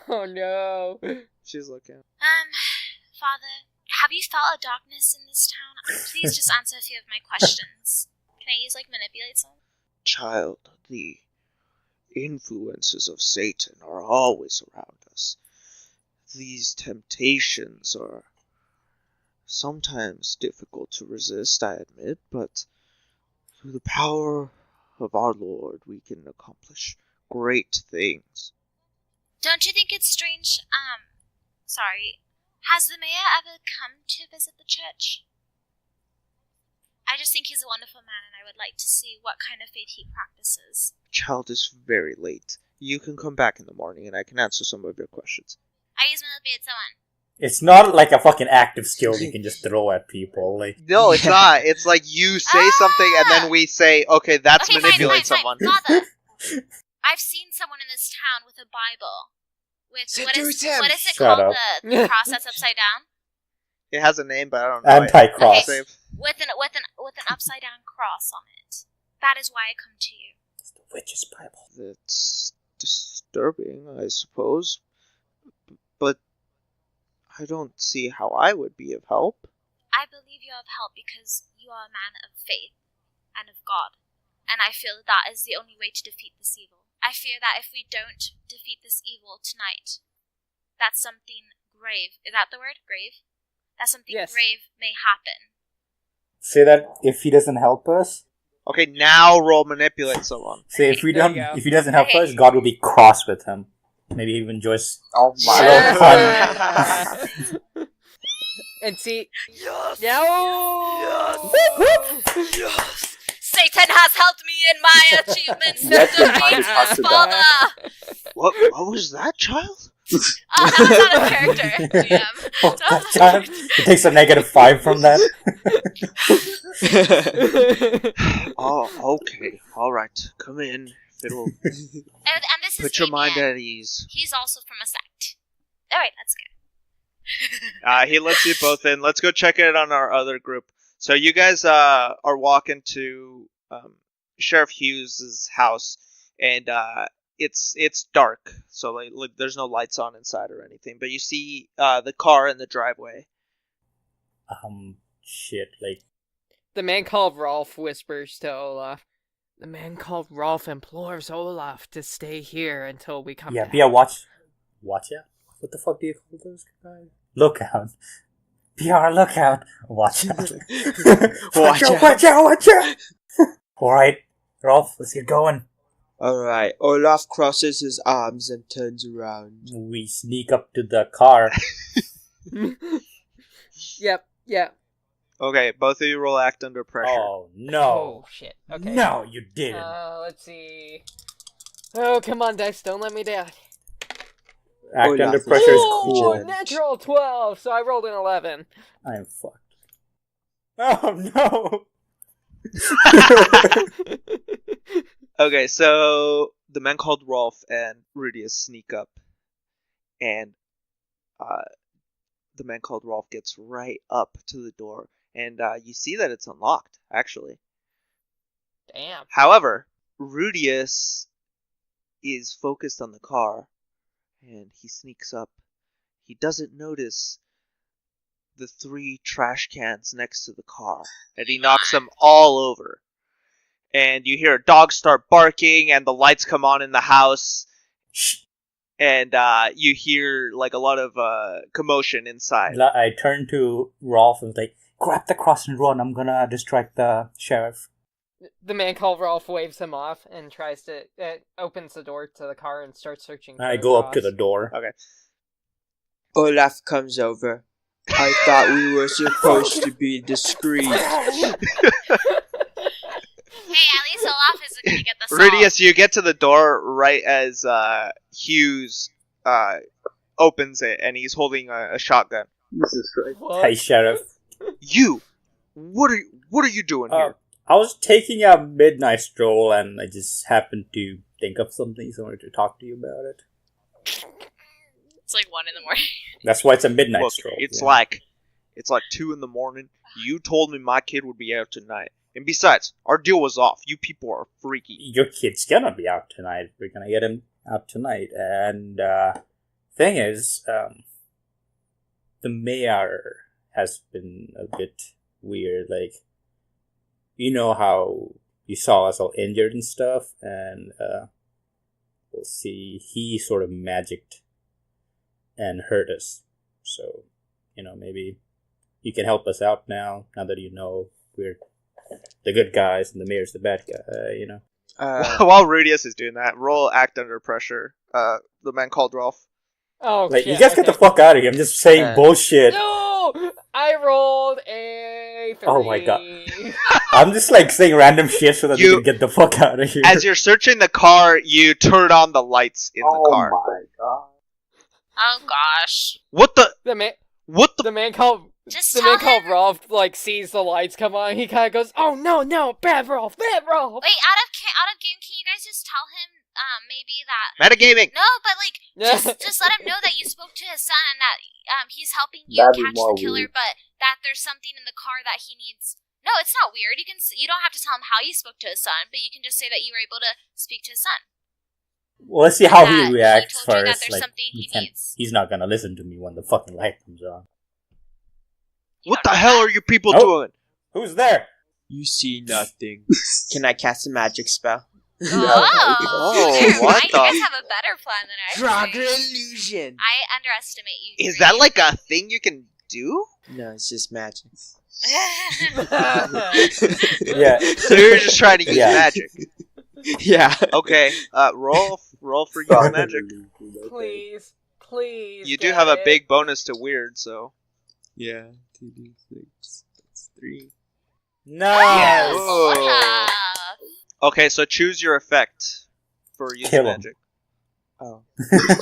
Oh no. She's looking. Father, have you felt a darkness in this town? Please just answer a few of my questions. Can I use, manipulate some? Child, the influences of Satan are always around us. These temptations are sometimes difficult to resist, I admit, but through the power of our Lord, we can accomplish great things. Don't you think it's strange? Sorry. Has the mayor ever come to visit the church? I just think he's a wonderful man, and I would like to see what kind of faith he practices. Child, is very late. You can come back in the morning, and I can answer some of your questions. I use manipulate someone. It's not like a fucking active skill you can just throw at people. Like, No, it's not. It's like you say something, and then we say, okay, that's Okay, manipulate fine. someone. Father, I've seen someone in this town with a Bible. With what is Seduce him. it Shut called? up. The cross that's upside down. It has a name, but I don't know. Anti-cross. Okay. With an upside down cross on it. That is why I come to you. it's the witch's Bible. It's disturbing, I suppose. But I don't see how I would be of help. I believe you have help because you are a man of faith and of God. And I feel that is the only way to defeat this evil. I fear that if we don't defeat this evil tonight, that something grave, is that the word? Grave? That something Yes. grave may happen. Say that if he doesn't help us. Okay, now roll manipulate someone. Say if we There don't, you go. if he doesn't help Okay. us, God will be cross with him. Maybe he enjoys. Oh my Yes. Well, And see, Yes. no. Satan has helped me in my achievements to Yes, defeat you talked his about father. What was that, child? Oh, that was not a character, GM. Oh, that time it takes a -5 from that. Oh, okay. All right. Come in. It'll And this is put your mind Damien. at ease. He's also from a sect. Alright, let's go. He lets you both in. Let's go check it on our other group. So you guys are walking to Sheriff Hughes' house, and it's dark. So like there's no lights on inside or anything. But you see the car in the driveway. Shit, like, The man called Rolf whispers to Olaf. The man called Rolf implores Olaf to stay here until we come yeah, back. be a watch out. What the fuck do you call those guys? Lookout. PR lookout. Watch out. Watch out. Alright. Rolf, let's get going. Alright, Olaf crosses his arms and turns around. We sneak up to the car. Yep. Okay, both of you roll act under pressure. Oh, no. Oh, shit. Okay. No, you didn't. Let's see. Oh, come on, dice, don't let me down. Act Olaf under is pressure is Oh, cool. natural 12, so I rolled an 11. I am fucked. Oh, no. Okay, so the men called Rolf and Rudius sneak up, and the man called Rolf gets right up to the door, and you see that it's unlocked, actually. Damn. However, Rudius is focused on the car, and he sneaks up. He doesn't notice the 3 trash cans next to the car, and he knocks them all over. And you hear a dog start barking, and the lights come on in the house, and you hear like a lot of commotion inside. I turned to Rolf and was like, grab the cross and run. I'm gonna distract the sheriff. The man called Rolf waves him off and tries to opens the door to the car and starts searching for I the go up to cross. the door. Okay. Olaf comes over. I thought we were supposed to be discreet. Hey, at least Olaf isn't gonna get the salt. Rudius, you get to the door right as Hughes opens it, and he's holding a shotgun. Jesus Christ. What? Hi, sheriff. You, what are you doing here? I was taking a midnight stroll, and I just happened to think of something, so I wanted to talk to you about it. It's like 1 in the morning. That's why it's a midnight Look, stroll. it's yeah. like 2 in the morning. You told me my kid would be out tonight, and besides, our deal was off. You people are freaky. Your kid's gonna be out tonight. We're gonna get him out tonight. And thing is, the mayor has been a bit weird. Like, you know how you saw us all injured and stuff, and we'll see. He sort of magicked and hurt us. So, maybe you can help us out now that you know we're the good guys and the mayor's the bad guy, While Rudius is doing that, roll act under pressure. The man called Rolf. Oh, Like, shit, you guys get the okay. fuck out of here. I'm just saying bullshit. No! I rolled a 3. Oh my God. I'm just like saying random shit so that you can get the fuck out of here. As you're searching the car, you turn on the lights in the car. Oh my god. Oh gosh. What the? The man called Just the tell man called him. Rolf sees the lights come on. He kind of goes, "Oh no, bad Rolf." Wait, out of game, can you guys just tell him maybe that? Metagaming. No, but like just let him know that you spoke to his son and that he's helping you That'd be catch more the killer, weird. but that there's something in the car that he needs. No, it's not weird. You don't have to tell him how you spoke to his son, but you can just say that you were able to speak to his son. Well, let's see how that he he reacts told you that first. there's Like, something he needs. he's not gonna listen to me when the fucking light comes on. You What don't the know hell that. are you people Oh. doing? Who's there? You see nothing. Can I cast a magic spell? Oh, never what mind. You the- guys have a better plan than I Dragon do. illusion. I underestimate you. Is that like a thing you can do? No, it's just magic. Yeah. So you're just trying to use Yeah. magic. Yeah. Okay, roll for your magic. Please. You do have a big bonus to weird, so. Yeah. 2d6. That's 3. Nice. Whoa. Okay, so choose your effect for using Kill him. magic. Oh.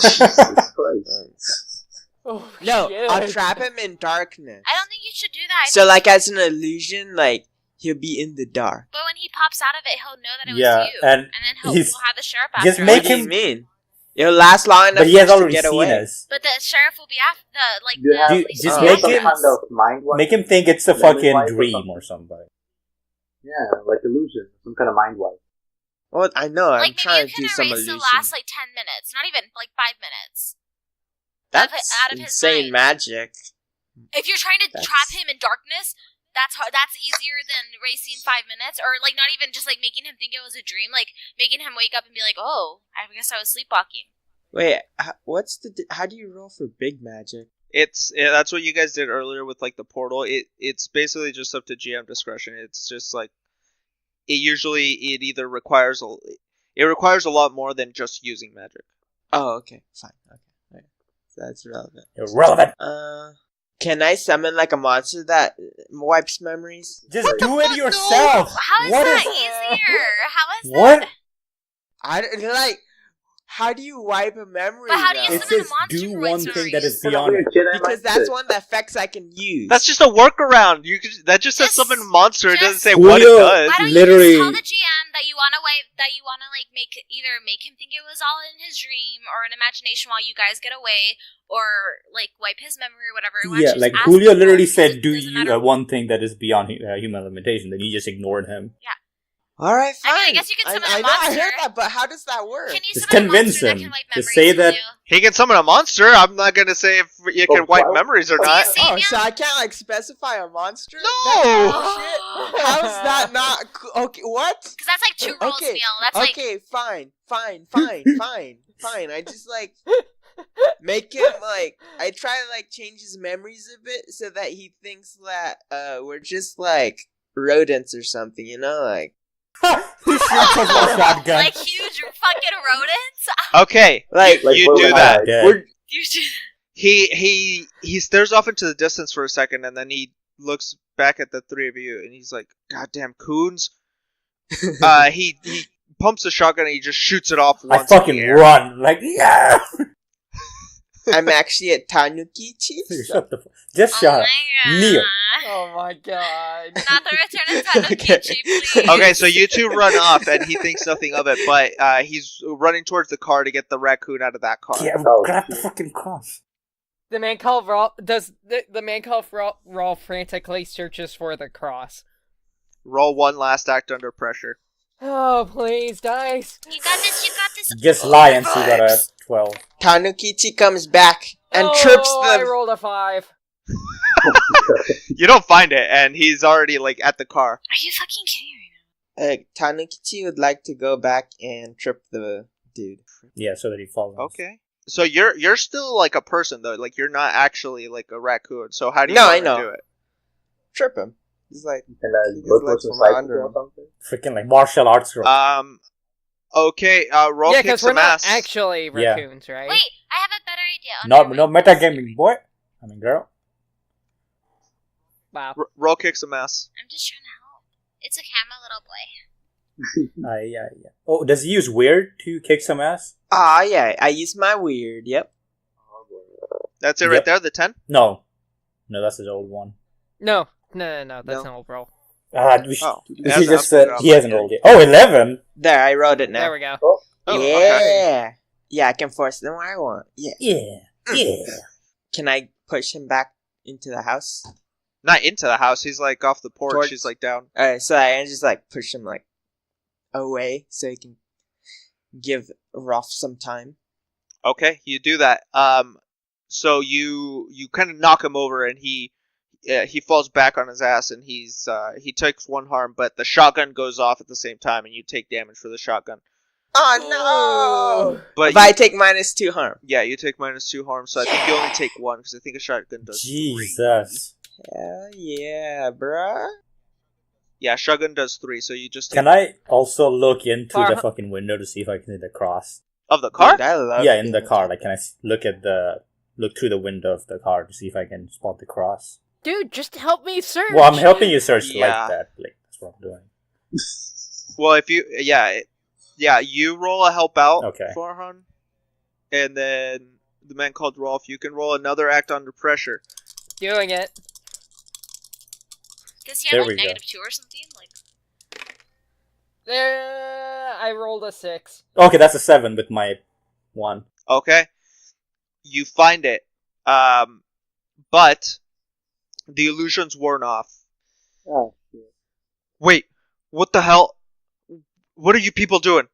Jesus Christ. Oh, No, shit. I'll trap him in darkness. I don't think you should do that. I So, think- like, as an illusion, like, he'll be in the dark. but when he pops out of it, he'll know that it was Yeah, you, and then he's- we'll have the sheriff after just us. make What do him- you mean? It'll last long enough But he for has us to already get seen away. us. But the sheriff will be after Do you have, police just will make be some him- after kind us. of mind wipe? Make him think it's a Memory fucking wipe or dream something. or something. Yeah, like illusion. Some kind of mind wipe. Well, I know. I'm Like trying maybe to you do can some erase the illusion. last like 10 minutes, not even like 5 minutes. That's out of his insane mind. magic. If you're trying to That's- trap him in darkness, that's hard. That's easier than erasing 5 minutes, or like not even just like making him think it was a dream, like making him wake up and be like, "Oh, I guess I was sleepwalking." Wait, how do you roll for big magic? That's what you guys did earlier with like the portal. It's basically just up to GM discretion. It's just like it either requires a lot more than just using magic. Oh, okay, fine. Okay, right. That's relevant. Irrelevant. Can I summon like a monster that wipes memories? Just do it yourself. How is What that is- easier? How is What? that? I don't like. How do you wipe a memory? But how do you though? It summon says a monster do who one wipes thing that memories? is beyond it. Because that's one of the effects I can use. That's just a workaround. That just says Just- summon monster. It doesn't just- say what it Julio- does. Why don't Literally- you just tell the GM that you wanna like make him think it was all in his dream or an imagination while you guys get away, or like wipe his memory or whatever. Why don't Yeah, you just like ask Julio people? literally Because said, it "Do doesn't you matter. one thing that is beyond human limitation?" Then you just ignored him. All right, fine. I mean, I guess you could summon a I know, I monster. heard that, but how does that work? Can you Just summon a convince monster that him. can wipe Just memories, say that- Julio? He can summon a monster. I'm not gonna say if you can wipe memories or Do you not. see Oh, Neal? so I can't like specify a monster? No! Shit. How is that not okay? What? Because that's like 2 rolls, Okay, Neal. That's like Okay, fine. I just like make him like I try to like change his memories a bit so that he thinks that we're just like rodents or something, you know, like He shoots us with a shotgun. like huge fucking rodents. Okay, like you what do was that. Dead. we're You should- He stares off into the distance for a second, and then he looks back at the three of you, and he's like, "Goddamn coons!" He pumps the shotgun and he just shoots it off I once. in the fucking air. run. Like, yeah! I'm actually a Tanuki-chi. Shut the Just Oh shut up. my God. Neal. Oh my god. Not the return of Tanuki, Okay. please. Okay, so you two run off, and he thinks nothing of it, but he's running towards the car to get the raccoon out of that car. Yeah, Oh, grab the shit. fucking cross. The man called Raw does the man called Raw frantically searches for the cross. Roll one last act under pressure. Oh please, dice. You got this, you got this. Just lie and see what a 12. Tanuki-chi comes back and oh, trips I the rolled a 5. You don't find it, and he's already like at the car. Are you fucking kidding me right Tanuki-chi would like to go back and trip the dude. Yeah, so that he falls. Okay. So you're still like a person though, like you're not actually like a raccoon. So how do you No, I wanna know. do it? Trip him. He's like And He go just to lets some him cycle wander. or something. Freaking like martial arts roll. Okay. Roll Yeah, kick because we're some not ass. actually Yeah. raccoons, right? now? Wait, I have a better idea. no metagaming, boy. I mean, girl. Wow. Roll kick some ass. I'm just trying to help. It's a camera, little boy. Yeah. Oh, does he use weird to kick some ass? Ah, yeah, I use my weird, yep. That's it Yep. right there. The 10. No, that's his old one. No. That's No. an old roll. Oh. He It hasn't just said updated on he my hasn't end. rolled it. Oh, 11. There, I wrote it now. There we go. Oh, yeah. okay. Yeah, I can force them where I want. Yeah. Yeah. Can I push him back into the house? Not into the house. He's like off the porch. Towards- He's like down. Alright, so I just like push him like away so he can give Rolf some time. Okay, you do that. So you kind of knock him over, and he falls back on his ass, and he takes one harm, but the shotgun goes off at the same time, and you take damage for the shotgun. Oh no! But If I take -2 harm. yeah, you take -2 harm, so I think you only take one because I think a shotgun does 3. Jesus. Hell yeah, bruh. Yeah, shotgun does 3, so you just take Can I also look into the Farhan- fucking window to see if I can see the cross? of the car. Dude, I love Yeah, in the being- car. Like, can I look through the window of the car to see if I can spot the cross? Dude, just help me search. Well, I'm helping you search Yeah. like that. Like, that's what I'm doing. Well, if you you roll a help out, Okay. Farhan, and then the man called Rolf. You can roll another act under pressure. Doing it. Does he There have we like go. -2 or something? Like, There, I rolled a 6. Okay, that's a 7 with my 1. Okay, you find it, but the illusion's worn off. Oh, shit. Wait, what the hell? What are you people doing?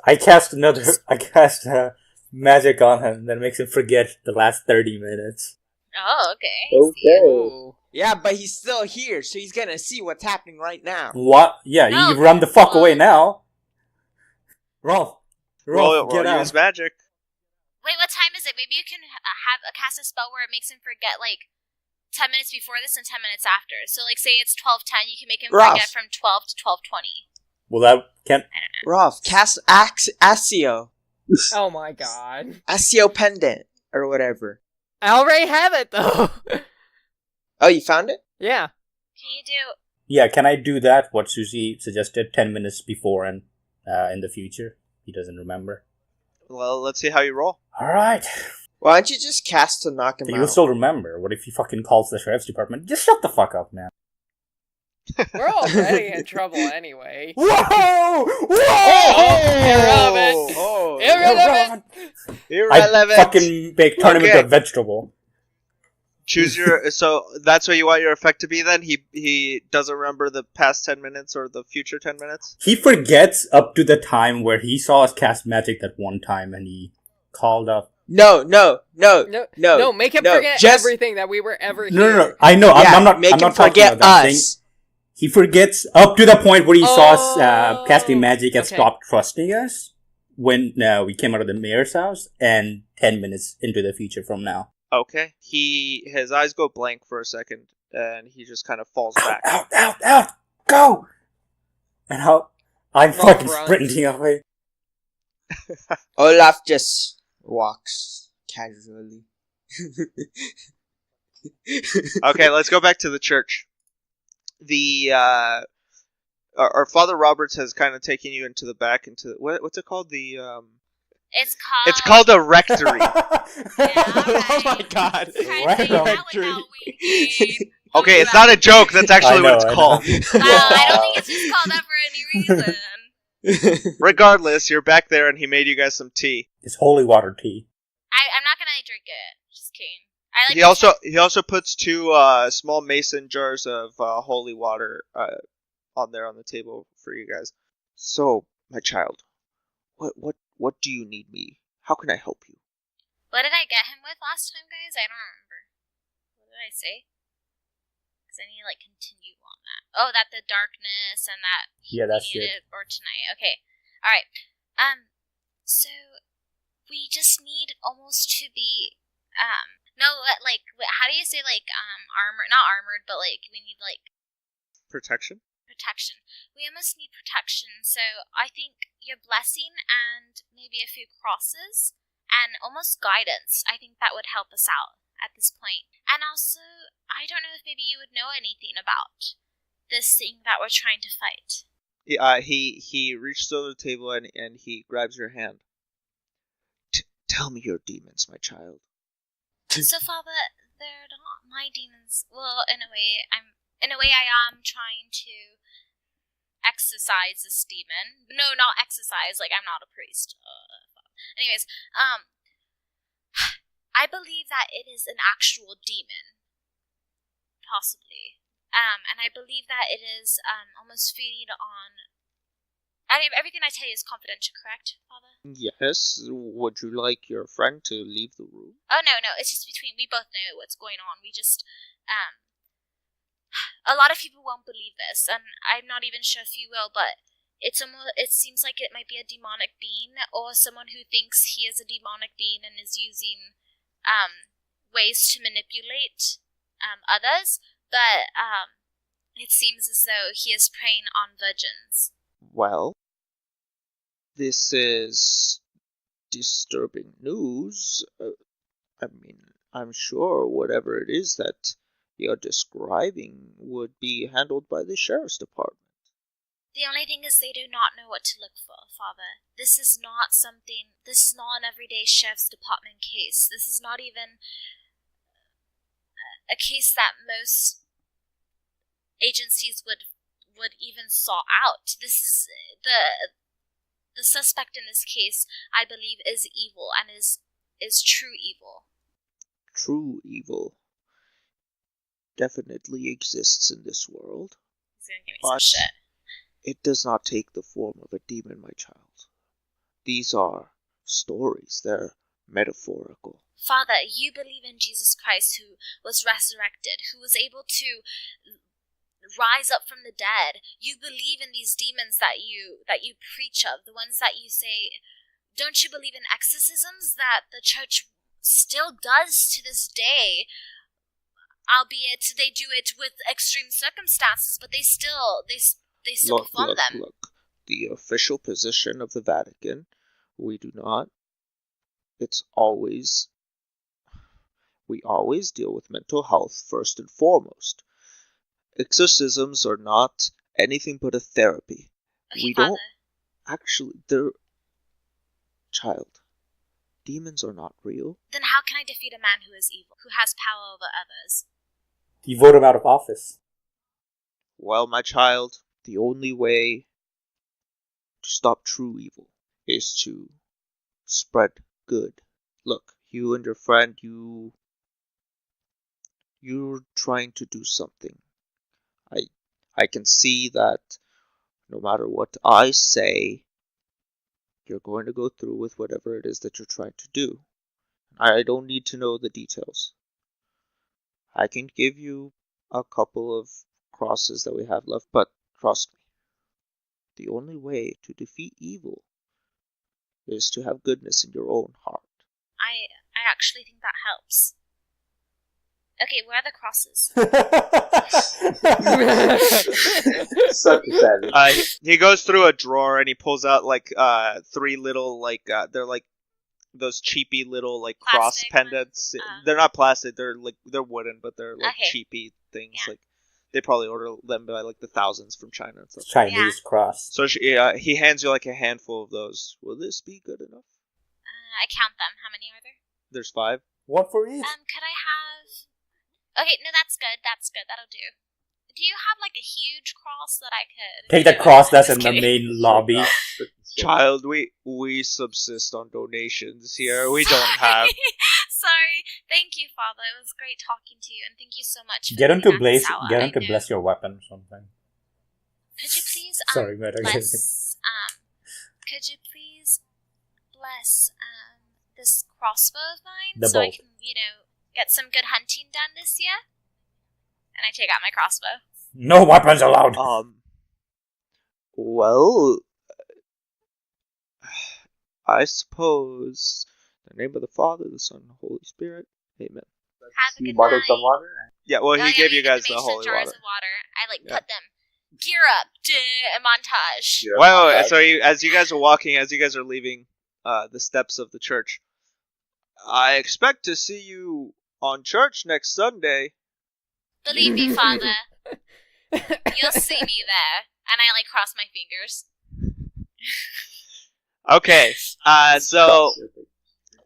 I cast magic on him that makes him forget the last 30 minutes. oh, okay. Okay. Ooh. Yeah, but he's still here, so he's gonna see what's happening right now. What? Yeah, No. you run the fuck away now. Rolf, Roll get out. use magic. Wait, what time is it? Maybe you can cast a spell where it makes him forget like 10 minutes before this and 10 minutes after. So, like, say it's 12:10, you can make him Ross. forget from 12 to 12:20. Well, that can't. Rolf, cast Accio. Oh my god. Accio pendant. Or whatever. I already have it, though. Oh, you found it? Yeah. Can you do? Yeah, can I do that? What Susi suggested 10 minutes before and in the future? He doesn't remember. Well, let's see how you roll. Alright. Why don't you just cast to knock him He out? will still remember. What if he fucking calls the sheriff's department? Just shut the fuck up, man. We're already in trouble anyway. Whoa! Whoa! Irrelevant. Oh, Irrelevant. Irrelevant. I fucking turn him into a vegetable. Choose your. So that's what you want your effect to be. Then he doesn't remember the past 10 minutes or the future 10 minutes. He forgets up to the time where he saw us cast magic that one time, and he called up. No. Make him forget everything that we were ever here. No. I know. Yeah, I'm not. Make I'm him not talking forget about that us. thing. He forgets up to the point where he saw us casting magic and stopped trusting us when we came out of the mayor's house, and 10 minutes into the future from now. Okay. His eyes go blank for a second, and he just kind of falls back. Out! Go! And I'm fucking sprinting away. Olaf just walks casually. Okay, let's go back to the church. Our Father Roberts has kind of taken you into the back into what's it called? It's called a rectory. Oh my god. Okay, it's not a joke. That's actually what it's called. I don't think it's just called that for any reason. Regardless, you're back there, and he made you guys some tea. It's holy water tea. I'm not gonna drink it. Just kidding. He also puts 2 small mason jars of holy water on the table for you guys. So, my child, what do you need me? How can I help you? What did I get him with last time, guys? I don't remember. What did I say? Because I need to continue on that. Oh, that the darkness and that that's it. Or tonight. Okay. All right. So we just need almost to be no, how do you say armor? Not armored, but we need Protection? protection. We almost need protection, so I think your blessing and maybe a few crosses and almost guidance. I think that would help us out at this point. And also, I don't know if maybe you would know anything about this thing that we're trying to fight. He reaches over the table and he grabs your hand. Tell me your demons, my child. So, Father, they're not my demons. Well, in a way, I am trying to exorcise this demon. No, not exorcise. I'm not a priest. Anyways, I believe that it is an actual demon, possibly. And I believe that it is almost feeding on. Everything I tell you is confidential, correct, Father? Yes. Would you like your friend to leave the room? Oh no, it's just between. We both know what's going on. We just a lot of people won't believe this, and I'm not even sure if you will, but it seems like it might be a demonic being, or someone who thinks he is a demonic being and is using ways to manipulate others, but it seems as though he is preying on virgins. Well, this is disturbing news. I'm sure whatever it is that you're describing would be handled by the sheriff's department. The only thing is they do not know what to look for, Father. This is not an everyday sheriff's department case. This is not even a case that most agencies would even sought out. This is the suspect in this case, I believe, is evil and is true evil. True evil definitely exists in this world. He's gonna give me some shit. It does not take the form of a demon, my child. These are stories. They're metaphorical. Father, you believe in Jesus Christ, who was resurrected, who was able to rise up from the dead. You believe in these demons that you preach of, the ones that you say. Don't you believe in exorcisms that the church still does to this day? Albeit they do it with extreme circumstances, but they still perform them. Look. the official position of the Vatican. We do not. It's always... We always deal with mental health first and foremost. Exorcisms are not anything but a therapy. Okay, We Father. don't... Actually, they're... Child, demons are not real. Then how can I defeat a man who is evil, who has power over others? You vote him out of office. Well, my child, the only way to stop true evil is to spread good. Look, you and your friend, you're trying to do something. I can see that no matter what I say, you're going to go through with whatever it is that you're trying to do. I don't need to know the details. I can give you a couple of crosses that we have left, but trust me, the only way to defeat evil is to have goodness in your own heart. I actually think that helps. Okay, where are the crosses? Such a savage. He goes through a drawer and he pulls out like 3 little they're like those cheapy little like cross Plastic pendants. ones? They're not plastic. They're wooden, but they're like Okay. cheapy things. Yeah. Like they probably order them by like the thousands from China and stuff. Chinese cross. So he hands you like a handful of those. Will this be good enough? I count them. How many are there? There's 5. One for each. Could I have... Okay, no, that's good. That'll do. Do you have like a huge cross that I could... Take the cross that's in Just the kidding. main lobby. Child, we subsist on donations here. We don't have. Sorry. Thank you, Father. It was great talking to you, and thank you so much for Get him to being at this hour. Get him I to know. bless your weapon or something. Could you please Sorry, but I bless could you please bless this crossbow of mine The so I bolt. can, get some good hunting done this year? And I take out my crossbow. No weapons allowed. Well, I suppose in the name of the Father, the Son, and the Holy Spirit. Amen. Have a Few good bottles night. of water. Yeah, well, he gave you get guys the mason holy jars water. of water. I Yeah. put them. Gear up. A montage. Yeah. Well, so as you guys are walking, as you guys are leaving the steps of the church, I expect to see you on church next Sunday. Believe me, Father. You'll see me there. And I cross my fingers. Okay, so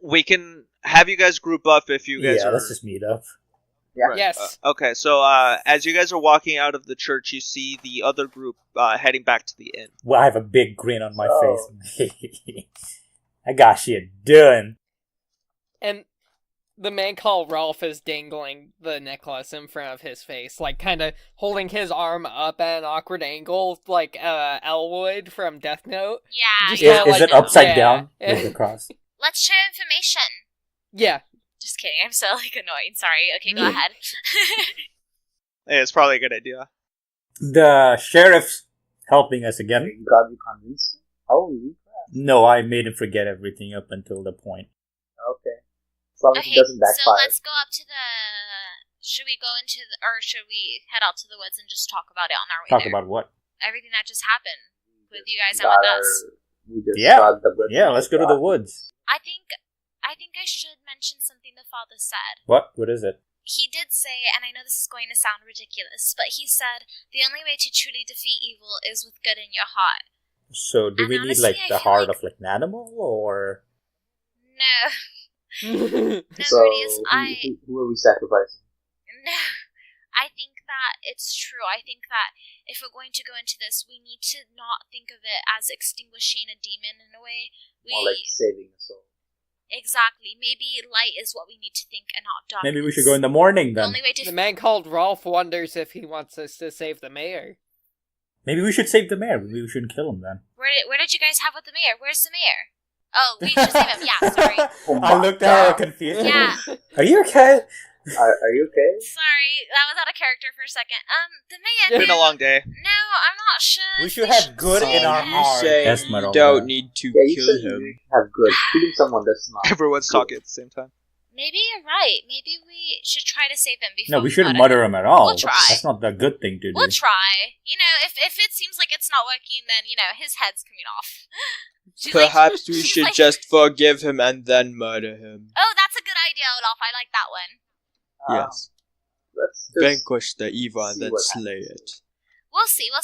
we can have you guys group up if you guys Yeah, are... let's just meet up. Yeah. Right. Yes. Okay, so as you guys are walking out of the church, you see the other group heading back to the inn. Well, I have a big grin on my Oh. face. I got shit done. And the man called Rolf is dangling the necklace in front of his face, kind of holding his arm up at an awkward angle, like Elwood from Death Note. Yeah. Just yeah. Is it upside yeah. down with the cross? Let's share information. Yeah. Just kidding. I'm so annoying. Sorry. Okay, go ahead. Hey, it's probably a good idea. The sheriff's helping us again. God, you convinced him? Holy crap. No, I made him forget everything up until the point. Okay. As long as it Okay, doesn't so backfire. let's go up to the... Should we go into the... Or should we head out to the woods and just talk about it on our way Talk there? about what? Everything that just happened with you guys and Got with our- us. We just Yeah. got the Yeah, let's go to the woods. I think I should mention something the father said. What? What is it? He did say, and I know this is going to sound ridiculous, but he said the only way to truly defeat evil is with good in your heart. So, do And we need honestly, I the feel heart like- of an animal, or No, no, So, Rudius, who are we sacrificing? No, I think that it's true. I think that if we're going to go into this, we need to not think of it as extinguishing a demon in a way. More like saving a soul. Exactly. Maybe light is what we need to think and not darkness. maybe we should go in the morning The then? only way to The man called Rolf wonders if he wants us to save the mayor. Maybe we should save the mayor. Maybe we shouldn't kill him then. Where did you guys have with the mayor? Where's the mayor? Oh, we should save him. Yeah, sorry. Oh I my looked at her God. confused. Yeah. Are you okay? Are you okay? Sorry, that was out of character for a second. The It's mayor. been a long day. No, I'm not sure. We if should have good save in our him. heart. say That's my you own don't bad. need to Yeah, you kill said him. you have good. Killing someone does not. Everyone's talking at the same time. Maybe you're right. Maybe we should try to save him before No, we shouldn't murder him at all. We'll try. That's not the good thing to do. We'll try. If it seems like it's not working, then, his head's coming off. Perhaps we should just forgive him and then murder him. Oh, that's a good idea, Olaf. I like that one. Yes. Let's just Vanquish the evil and see then what slay it. We'll see what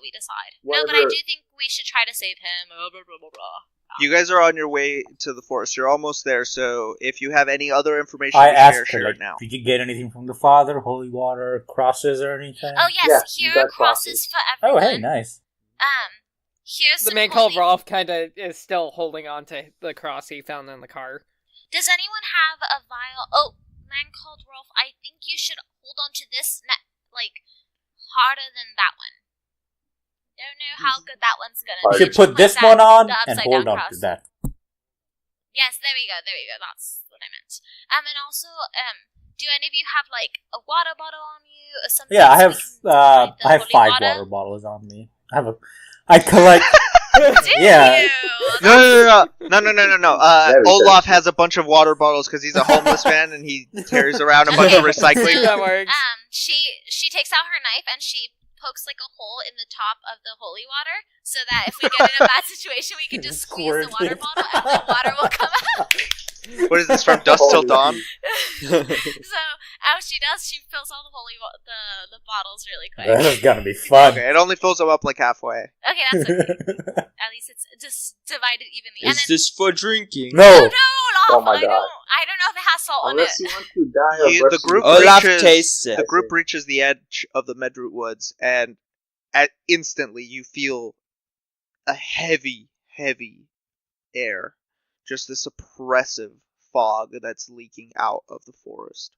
we decide. No, but Whatever- I do think we should try to save him. Blah, blah, blah, blah. You guys are on your way to the forest. You're almost there, so if you have any other information I to asked share her, it now. did you get anything from the father? Holy water, crosses, or anything? Oh, yes, Yes, you here are got crosses for Oh, everyone. hey, nice. Here's The some man called holy- Rolf kind of is still holding on to the cross he found in the car. Does anyone have a vial? Oh, man called Rolf, I think you should hold on to this, harder than that one. Don't know how good that one's gonna You be. should put this Like one that, on the and upside hold down on cross. to that. Yes, there we go. That's what I meant. And also, do any of you have a water bottle on you or something? Yeah, I so have we can hide the I have holy 5 water bottles on me. I collect. Do Yeah. you? No. Very Olaf good. has a bunch of water bottles because he's a homeless man and he carries around a bunch of recycling. That works. She takes out her knife and she pokes a hole in the top of the holy water so that if we get in a bad situation, we can just squeeze the Squirt water it. bottle and the water will come out. What is this, from Dusk Till Dawn? So as she does, she fills all the bottles really quick. This is gonna be fun. Okay, it only fills them up halfway. Okay, that's okay. At least it's just divided evenly. And Is then, this for drinking? No. no, Olaf, Oh my I God. don't know if it has salt Unless on you want to die of The group Olaf reaches, tastes it. the group reaches the edge of the Medroot Woods, and instantly you feel a heavy air. Just this oppressive fog that's leaking out of the forest.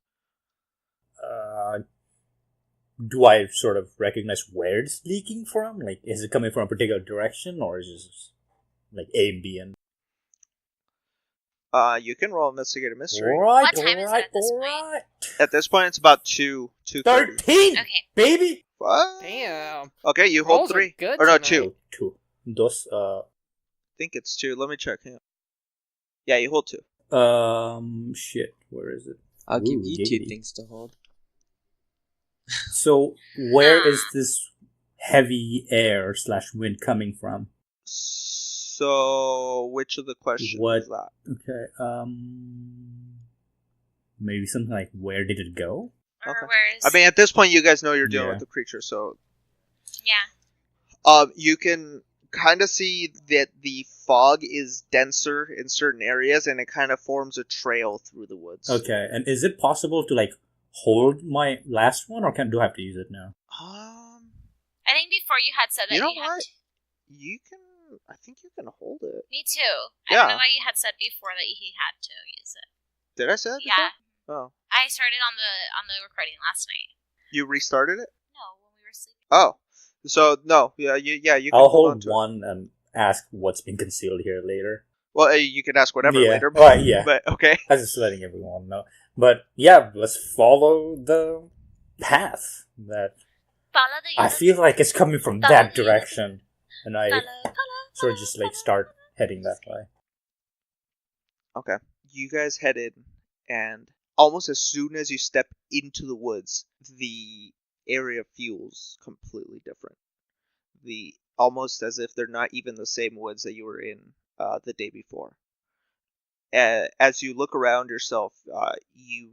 Do I sort of recognize where it's leaking from? Is it coming from a particular direction, or is it just A and B and? You can roll Investigate a Mystery. Alright, What time is it at this point? alright. At this point, it's about 2:30. 13! Okay. Baby! What? Damn. Okay, you hold Rolls are 3. good Or no, tonight. 2. 2. Dos, I think it's 2. Let me check. Hang on. Yeah, you hold 2. shit, where is it? I'll give Ooh, you 2 giggity. things to hold. So, where is this heavy air / wind coming from? So, which of the questions What? is that? Okay, maybe something like, where did it go? Or Okay. where is? I mean, at this point, you guys know you're dealing Yeah. with the creature, so yeah. you can kind of see that the fog is denser in certain areas, and it kind of forms a trail through the woods. Okay, and is it possible to, hold my last one, or do I have to use it now? I think before you had said that You know you had. what? You can. I think you can hold it. Me too. I Yeah. don't know why you had said before that he had to use it. Did I say that? Yeah. Before? Oh, I started on the recording last night. you restarted it? No, when we were sleeping. Oh, so no, you can I'll hold on hold to it. one and ask what's been concealed here later. Well, you can ask whatever Yeah. later. Right, yeah. But okay. I was just letting everyone know. But yeah, let's follow the path that Follow the. I feel like it's coming from that direction, and I Follow. sort of just start heading that way. Okay. You guys head in, and almost as soon as you step into the woods, the area feels completely different. Almost as if they're not even the same woods that you were in the day before. As you look around yourself, you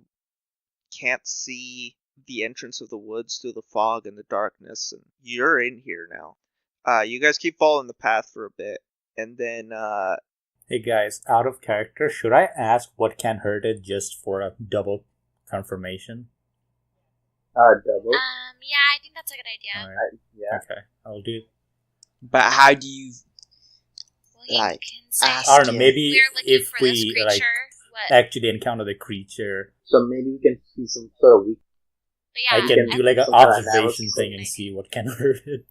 can't see the entrance of the woods through the fog and the darkness, and you're in here now. You guys keep following the path for a bit, and then Hey guys, out of character, should I ask what can hurt it just for a double confirmation? Double. Yeah, I think that's a good idea. Alright, Yeah. okay, I'll do it. But how do you Well, you Like, can say ask I don't know, Yeah. maybe we're looking if for this we creature. What? actually encounter the creature, So maybe we can see some sort of weak. But yeah, I can do an some kind of observation analysis. thing and see what can hurt it.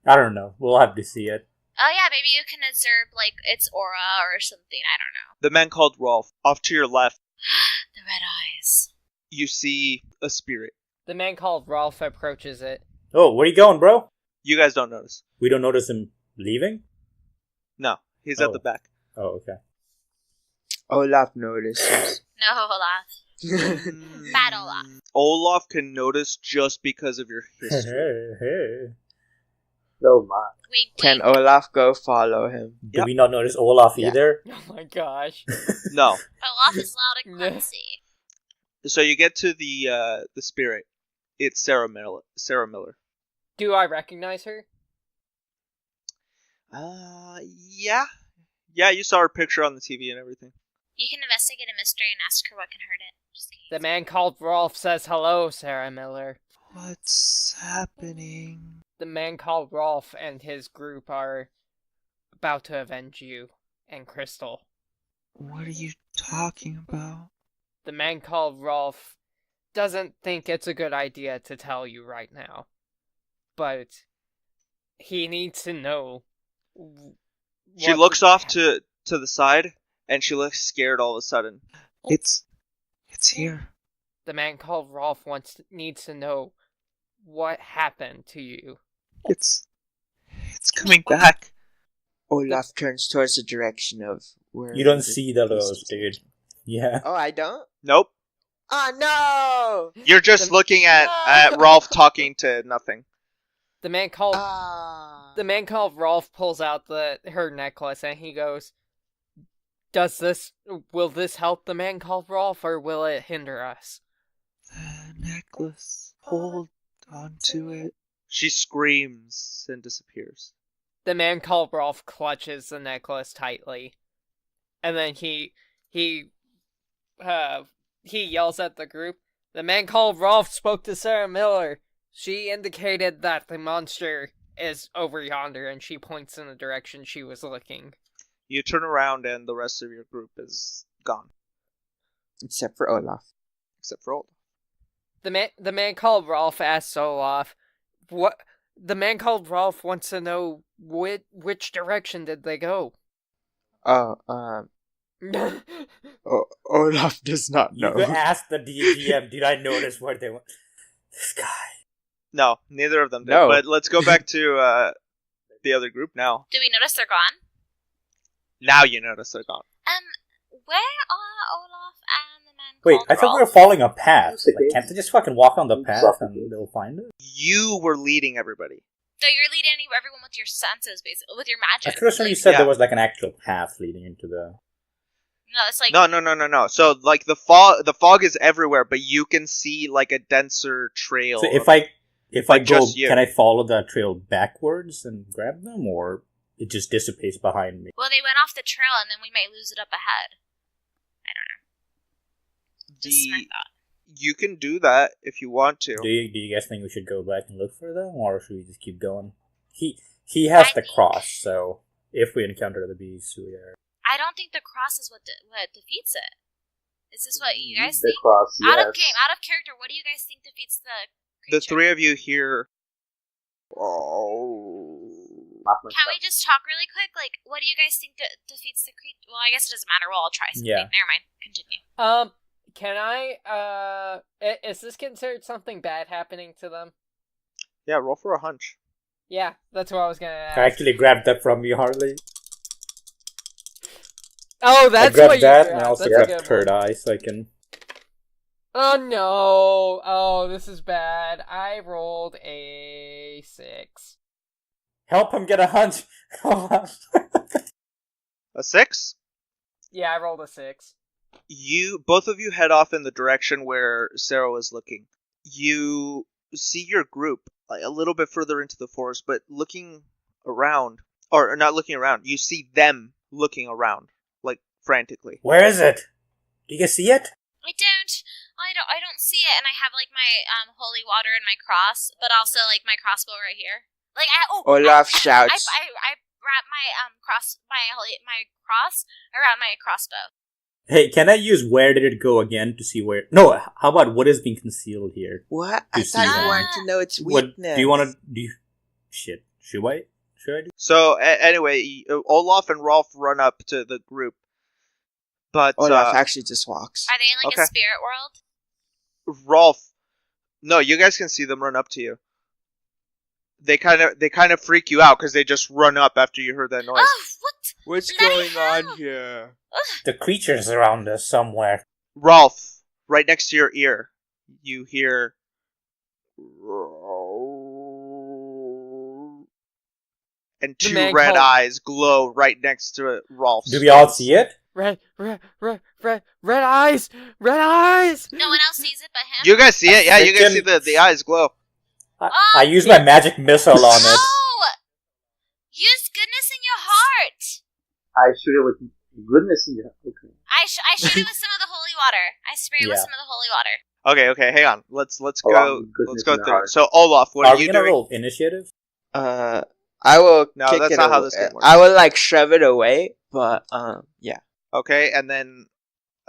I don't know, we'll have to see it. Oh yeah, maybe you can observe its aura or something. I don't know. the man called Rolf. Off to your left, The red eyes. you see a spirit. The man called Rolf approaches it. Oh, where you going, bro? You guys don't notice. We don't notice him leaving? No, he's Oh. at the back. Oh, okay. Olaf notices. No, Olaf. Bad Olaf. Olaf can notice just because of your history. Oh my. Wink, Can wink. Olaf go follow him? Did Yep. we not notice Olaf Yeah. either? Oh my gosh. No. Olaf is loud and clumsy. So you get to the spirit. It's Sarah Miller. Do I recognize her? Yeah. Yeah, you saw her picture on the TV and everything. You can investigate a mystery and ask her what can hurt it. Just kidding. The man called Rolf says hello, Sarah Miller. What's happening? The man called Rolf and his group are about to avenge you and Crystal. What are you talking about? The man called Rolf doesn't think it's a good idea to tell you right now. But he needs to know. She looks off to the side, and she looks scared all of a sudden. It's here. The man called Rolf needs to know what happened to you. It's coming back. Olaf turns towards the direction of where... You don't see the rose, dude. Yeah. Oh, I don't? Nope. Oh, no! You're just looking at Rolf talking to nothing. The man called Ah. The man called Rolf pulls out her necklace and he goes, will this help the man called Rolf or will it hinder us? The necklace. Hold on to it. She screams and disappears. The man called Rolf clutches the necklace tightly. And then he yells at the group. The man called Rolf spoke to Sarah Miller. She indicated that the monster is over yonder, and she points in the direction she was looking. You turn around and the rest of your group is gone. Except for Olaf. Except for Olaf. The man called Rolf asks Olaf, what? The man called Rolf wants to know which direction did they go? Olaf does not You know. could ask the DGM, did I notice where they went? This guy. No, neither of them did. No. But let's go back to the other group now. Do we notice they're gone? Now you notice they're gone. Where are Olaf and the man Wait, called I thought we were Rolf? following a path. Like, can't they just fucking walk on the path and they'll find it? You were leading everybody. So you're leading everyone with your senses, basically, with your I magic. could have sworn you said Yeah. there was like an actual path leading into the... No, it's like No. So like the fog is everywhere, but you can see like a denser trail. So if I Like go, just you. can I follow that trail backwards and grab them, or it just dissipates behind me? well, they went off the trail, and then we might lose it up ahead. I don't know. Just my thought. You can do that if you want to. Do you guys think we should go back and look for them, or should we just keep going? He has I the think- cross, so if we encounter the beast, we are... I don't think the cross is what defeats it. Is this what you guys The think? cross, Out yes. of game, out of character, what do you guys think defeats the The creature? three of you hear. Oh. Not my Can we stuff. just talk really quick? Like, what do you guys think defeats the creature? Well, I guess it doesn't matter. We'll all try something. Yeah. Never mind. Continue. Can I, is this considered something bad happening to them? Yeah, roll for a hunch. Yeah, that's what I was gonna ask. I actually grabbed that from you, Harley. Oh, that's I grabbed what you that, grabbed. and I also That's a grabbed good Third one. Eye, so I can... Oh no! Oh, this is bad. I rolled a 6. Help him get a hunch! A 6? Yeah, I rolled a 6. Both of you head off in the direction where Sarah was looking. You see your group like a little bit further into the forest, but looking around, or not looking around, you see them looking around, like frantically. Where is it? Do you guys see it? I don't see it, and I have like my holy water and my cross, but also like my crossbow right here. Like Olaf shouts. I wrap my cross around my crossbow. Hey, can I use where did it go again to see where... No, how about what is being concealed here? What? To I see thought you that. wanted to know its What, weakness. do you want to... Shit. Should I do... So anyway, Olaf and Rolf run up to the group, but Olaf actually just walks. Are they in like Okay. a spirit world? Rolf, no, you guys can see them run up to you. They kind of freak you out because they just run up after you heard that noise. Oh, what? What's Bloody going on hell. here? The creature's around us somewhere. Rolf, right next to your ear, you hear. And The two man red called- eyes glow right next to Rolf's. Do we all face. see it? Red eyes! Red eyes! No one else sees it but him. You guys see it? Yeah, you guys see Freaking- the eyes glow. I use my magic missile on it. Oh! Use goodness in your heart. I shoot it with goodness in your. Okay. I shoot it with some of the holy water. I spray it with Yeah. some of the holy water. Okay, hang on. Let's Along go. with goodness Let's go in your through. heart. So Olaf, what Are are we you gonna doing? roll initiative? I will No, kick that's it not how away. this game works. I will like shove it away, but yeah. Okay, and then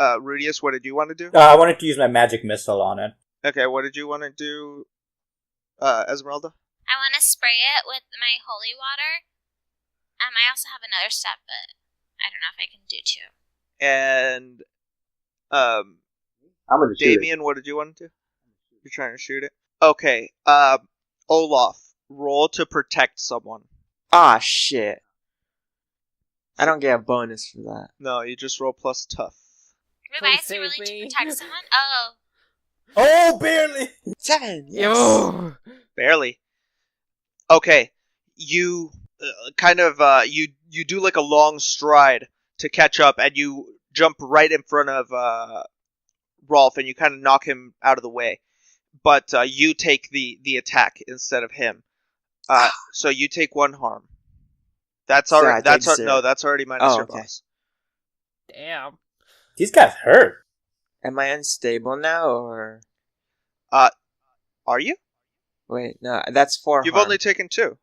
Rudius, what did you want to do? I wanted to use my magic missile on it. Okay, what did you want to do, Esmeralda? I want to spray it with my holy water. I also have another step, but I don't know if I can do two. And I'm gonna shoot it. Damien, what did you want to do? You're trying to shoot it. Okay, Olaf, roll to protect someone. Ah, shit. I don't get a bonus for that. No, you just roll plus tough. Rubai, is save he willing to me. protect someone? Oh. Oh, barely! 7. Yes. Yo! Barely. Okay, you you do like a long stride to catch up, and you jump right in front of Rolf, and you kind of knock him out of the way. But you take the attack instead of him. So you take 1 harm. That's So I already take 0. that's already minus Oh, your okay. boss. Damn. These guys hurt. Am I unstable now, or Are you? wait? No, that's 4. You've harm. only taken 2.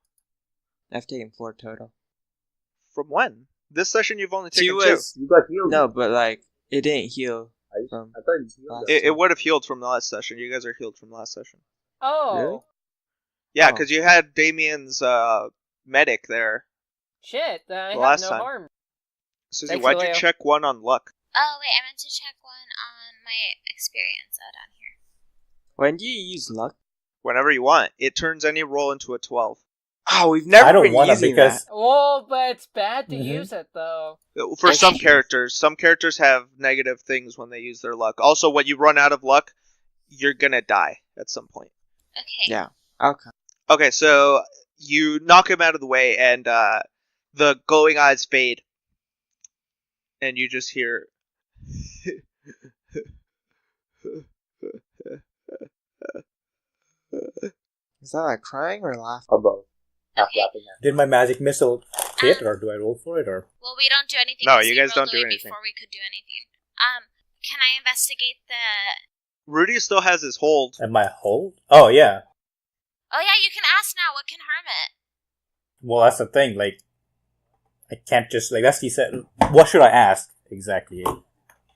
I've taken 4 total. From when? This session you've only taken 2. was You got healed. no, but like it didn't heal. I from thought you healed. last- that. It would have healed from the last session. You guys are healed from last session. Oh. Really? Yeah, Oh. because you had Damien's medic there. Shit, then I The have last no time. harm. Susi, Thanks, why'd you Julio. check 1 on luck? Oh, wait, I meant to check one on my experience down here. When do you use luck? Whenever you want. It turns any roll into a 12. Oh, we've never I don't been want to using because Oh, but it's bad to Mhm. use it, though. For Okay. some characters have negative things when they use their luck. Also, when you run out of luck, you're gonna die at some point. Okay. Yeah. Okay. Okay, so you knock him out of the way, and the glowing eyes fade. And you just hear... Is that like crying or laughing? Above. Half Okay. laughing at. did my magic missile hit, or do I roll for it, or? Well, we don't do anything. No, because you we guys don't rolled do away anything. Before we could do anything. Can I investigate the... Rudy still has his hold. Am I hold? Oh, yeah. Oh, yeah, you can ask now. What can harm it? Well, that's the thing, like, I can't just, like, that's he said, what should I ask, exactly?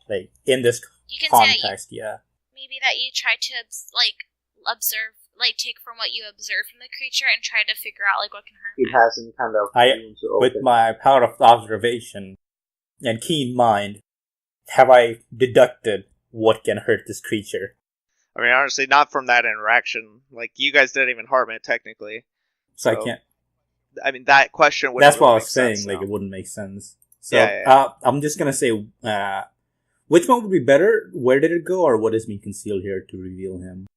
Like, in this You can say that context, yeah. maybe that you try to, observe, take from what you observe from the creature and try to figure out, what can harm It it. has any kind of wounds or With open. my power of observation and keen mind, have I deducted what can hurt this creature? I mean, honestly, not from that interaction. Like, you guys didn't even harm it, technically. So I So, can't. I mean, that question would That's what I really was saying. sense Like, now. it wouldn't make sense. So Yeah. I'm just gonna say, which one would be better? Where did it go, or what is being concealed here to reveal him?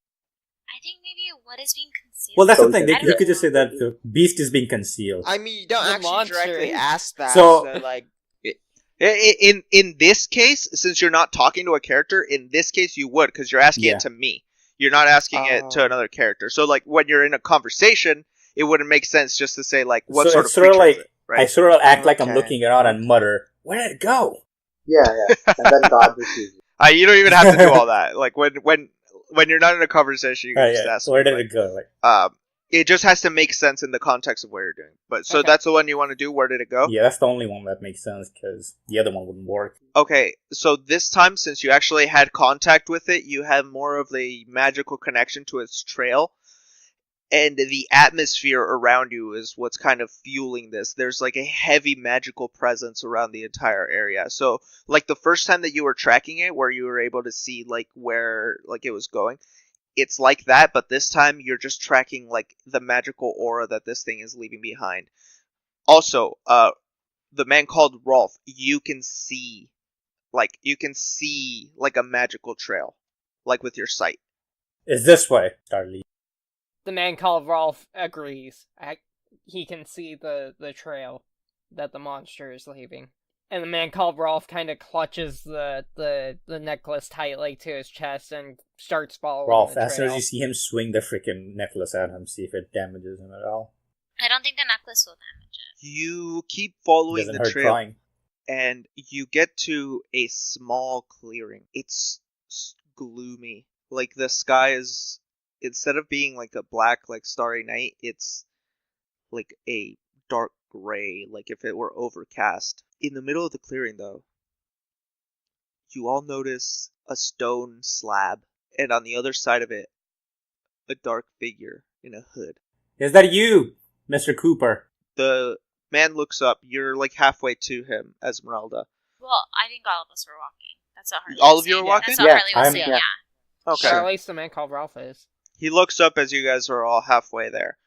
I think maybe what is being concealed. Well, that's So the thing. I You don't could just say know. that the beast is being concealed. I mean, you don't The actually monster. directly ask that. So- So, like, In this case, since you're not talking to a character, in this case you would, because you're asking Yeah. it to me. You're not asking it to Oh. another character. So, like, when you're in a conversation, it wouldn't make sense just to say, like, what So sort of it's sort of creature is like- it, right? I sort of act like I'm Okay. looking around and mutter, "Where did it go?" Yeah, and then God receives it. You don't even have to do all that. Like, when you're not in a conversation, you can just ask. Where did like, it go? Like, it just has to make sense in the context of what you're doing. But so Okay. that's the one you want to do. Where did it go? yeah, that's the only one that makes sense because the other one wouldn't work. Okay, so this time, since you actually had contact with it, you have more of a magical connection to its trail. And the atmosphere around you is what's kind of fueling this. There's like a heavy magical presence around the entire area. So, like the first time that you were tracking it, where you were able to see like where like it was going, it's like that, but this time you're just tracking like the magical aura that this thing is leaving behind. Also, the man called Rolf, you can see like a magical trail, like with your sight. It's this way, Starly. The man called Rolf agrees. He can see the trail that the monster is leaving. And the man called Rolf kind of clutches the necklace tightly to his chest and starts following Rolf, the trail. as soon as you see him swing the freaking necklace at him, see if it damages him at all. I don't think the necklace will damage it. You keep following Doesn't the hurt trail, trying. and you get to a small clearing. It's gloomy. Like the sky is, instead of being like a black, like starry night, it's like a dark gray, like if it were overcast. In the middle of the clearing, though, you all notice a stone slab, and on the other side of it, a dark figure in a hood. Is that you, Mr. Cooper? The man looks up. You're like halfway to him, Esmeralda. Well, I think all of us were walking. That's what Harley All was of you saying. are walking? That's what Harley was saying, yeah. Okay. Or at least the man called Rolf is. He looks up as you guys are all halfway there.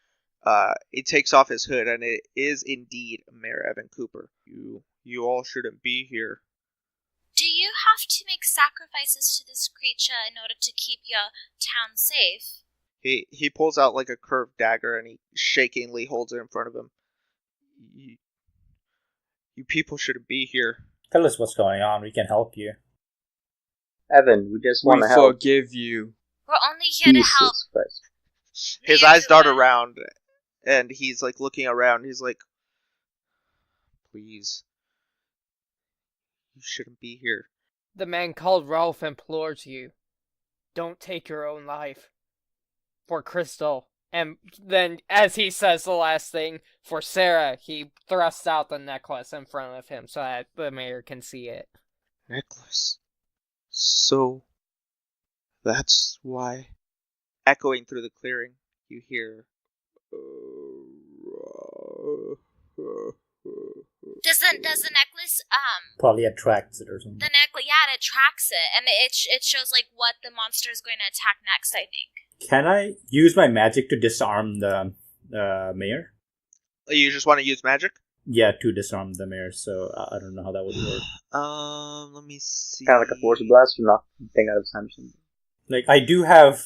He takes off his hood, and it is indeed Mayor Evan Cooper. You all shouldn't be here. Do you have to make sacrifices to this creature in order to keep your town safe? He pulls out like a curved dagger, and he shakingly holds it in front of him. You people shouldn't be here. Tell us what's going on. We can help you. Evan, we just want We to help. forgive you. We're only here to Jesus help. Christ. His you eyes dart and- around, and he's like looking around. He's like, please. You shouldn't be here. The man called Rolf implores you. Don't take your own life. For Crystal. And then, as he says the last thing, for Sarah, he thrusts out the necklace in front of him so that the mayor can see it. Necklace. So, that's why. Echoing through the clearing, you hear. Does the necklace Probably attracts it or something. the necklace it attracts it, and it shows like what the monster is going to attack next, I think. Can I use my magic to disarm the mayor? You just want to use magic? Yeah, to disarm the mayor, so I don't know how that would work. Let me see. Kind of like a force blast or not thing out of Samson. Like, I do have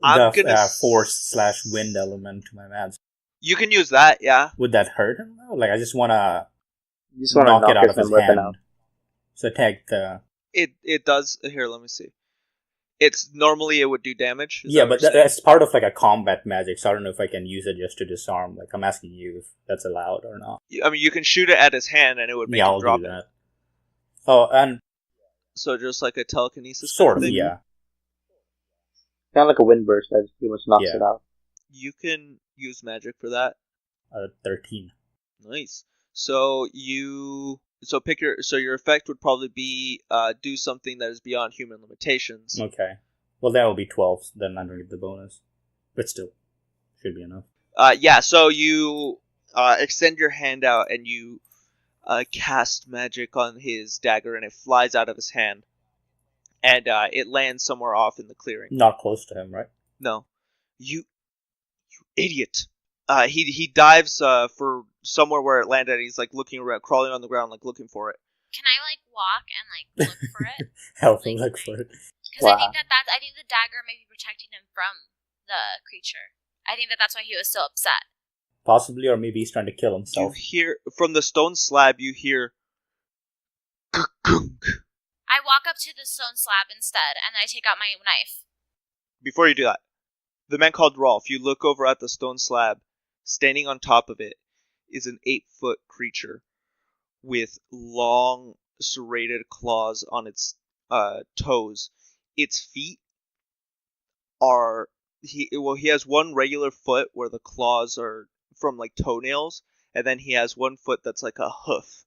I'm the gonna force/wind element to my magic. You can use that, yeah. Would that hurt him? though? Like, I just want to You just want to knock it out of his his weapon hand. out. So take the... It does. Here, let me see. It's normally it would do damage. Is Yeah, that what but you're saying? that's part of like a combat magic, so I don't know if I can use it just to disarm. Like, I'm asking you if that's allowed or not. I mean, you can shoot it at his hand, and it would make Yeah, him I'll drop do it. that. Oh, and So just like a telekinesis. sort kind of, thing? yeah. Kind of like a wind burst that pretty much knocks Yeah. it out. You can use magic for that. 13. Nice. So your effect would probably be do something that is beyond human limitations. Okay. Well, that will be 12, then I don't get the bonus. But still, should be enough. Yeah. So you extend your hand out and you cast magic on his dagger, and it flies out of his hand, and it lands somewhere off in the clearing. Not close to him, right? No, you idiot. He dives for somewhere where it landed. And he's like looking around, crawling on the ground, like looking for it. Can I like walk and like look for it? Help him look for it. Because I think I think the dagger may be protecting him from the creature. I think that's why he was so upset. Possibly, or maybe he's trying to kill You himself. hear from the stone slab. You hear. Gunk. I walk up to the stone slab instead, and I take out my knife. Before you do that, the man called Rolf. You look over at the stone slab. Standing on top of it is an 8-foot creature with long serrated claws on its toes. Its feet are he has one regular foot where the claws are from like toenails, and then he has one foot that's like a hoof,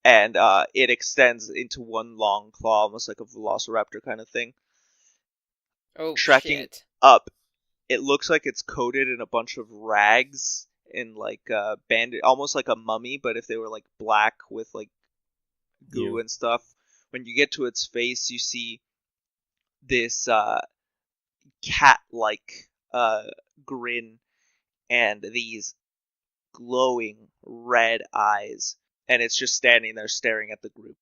and it extends into one long claw, almost like a velociraptor kind of thing. Oh, Tracking shit. up, it looks like it's coated in a bunch of rags and like banded, almost like a mummy, but if they were like black with like goo Ew. and stuff. When you get to its face, you see this cat-like grin and these glowing red eyes, and it's just standing there staring at the group.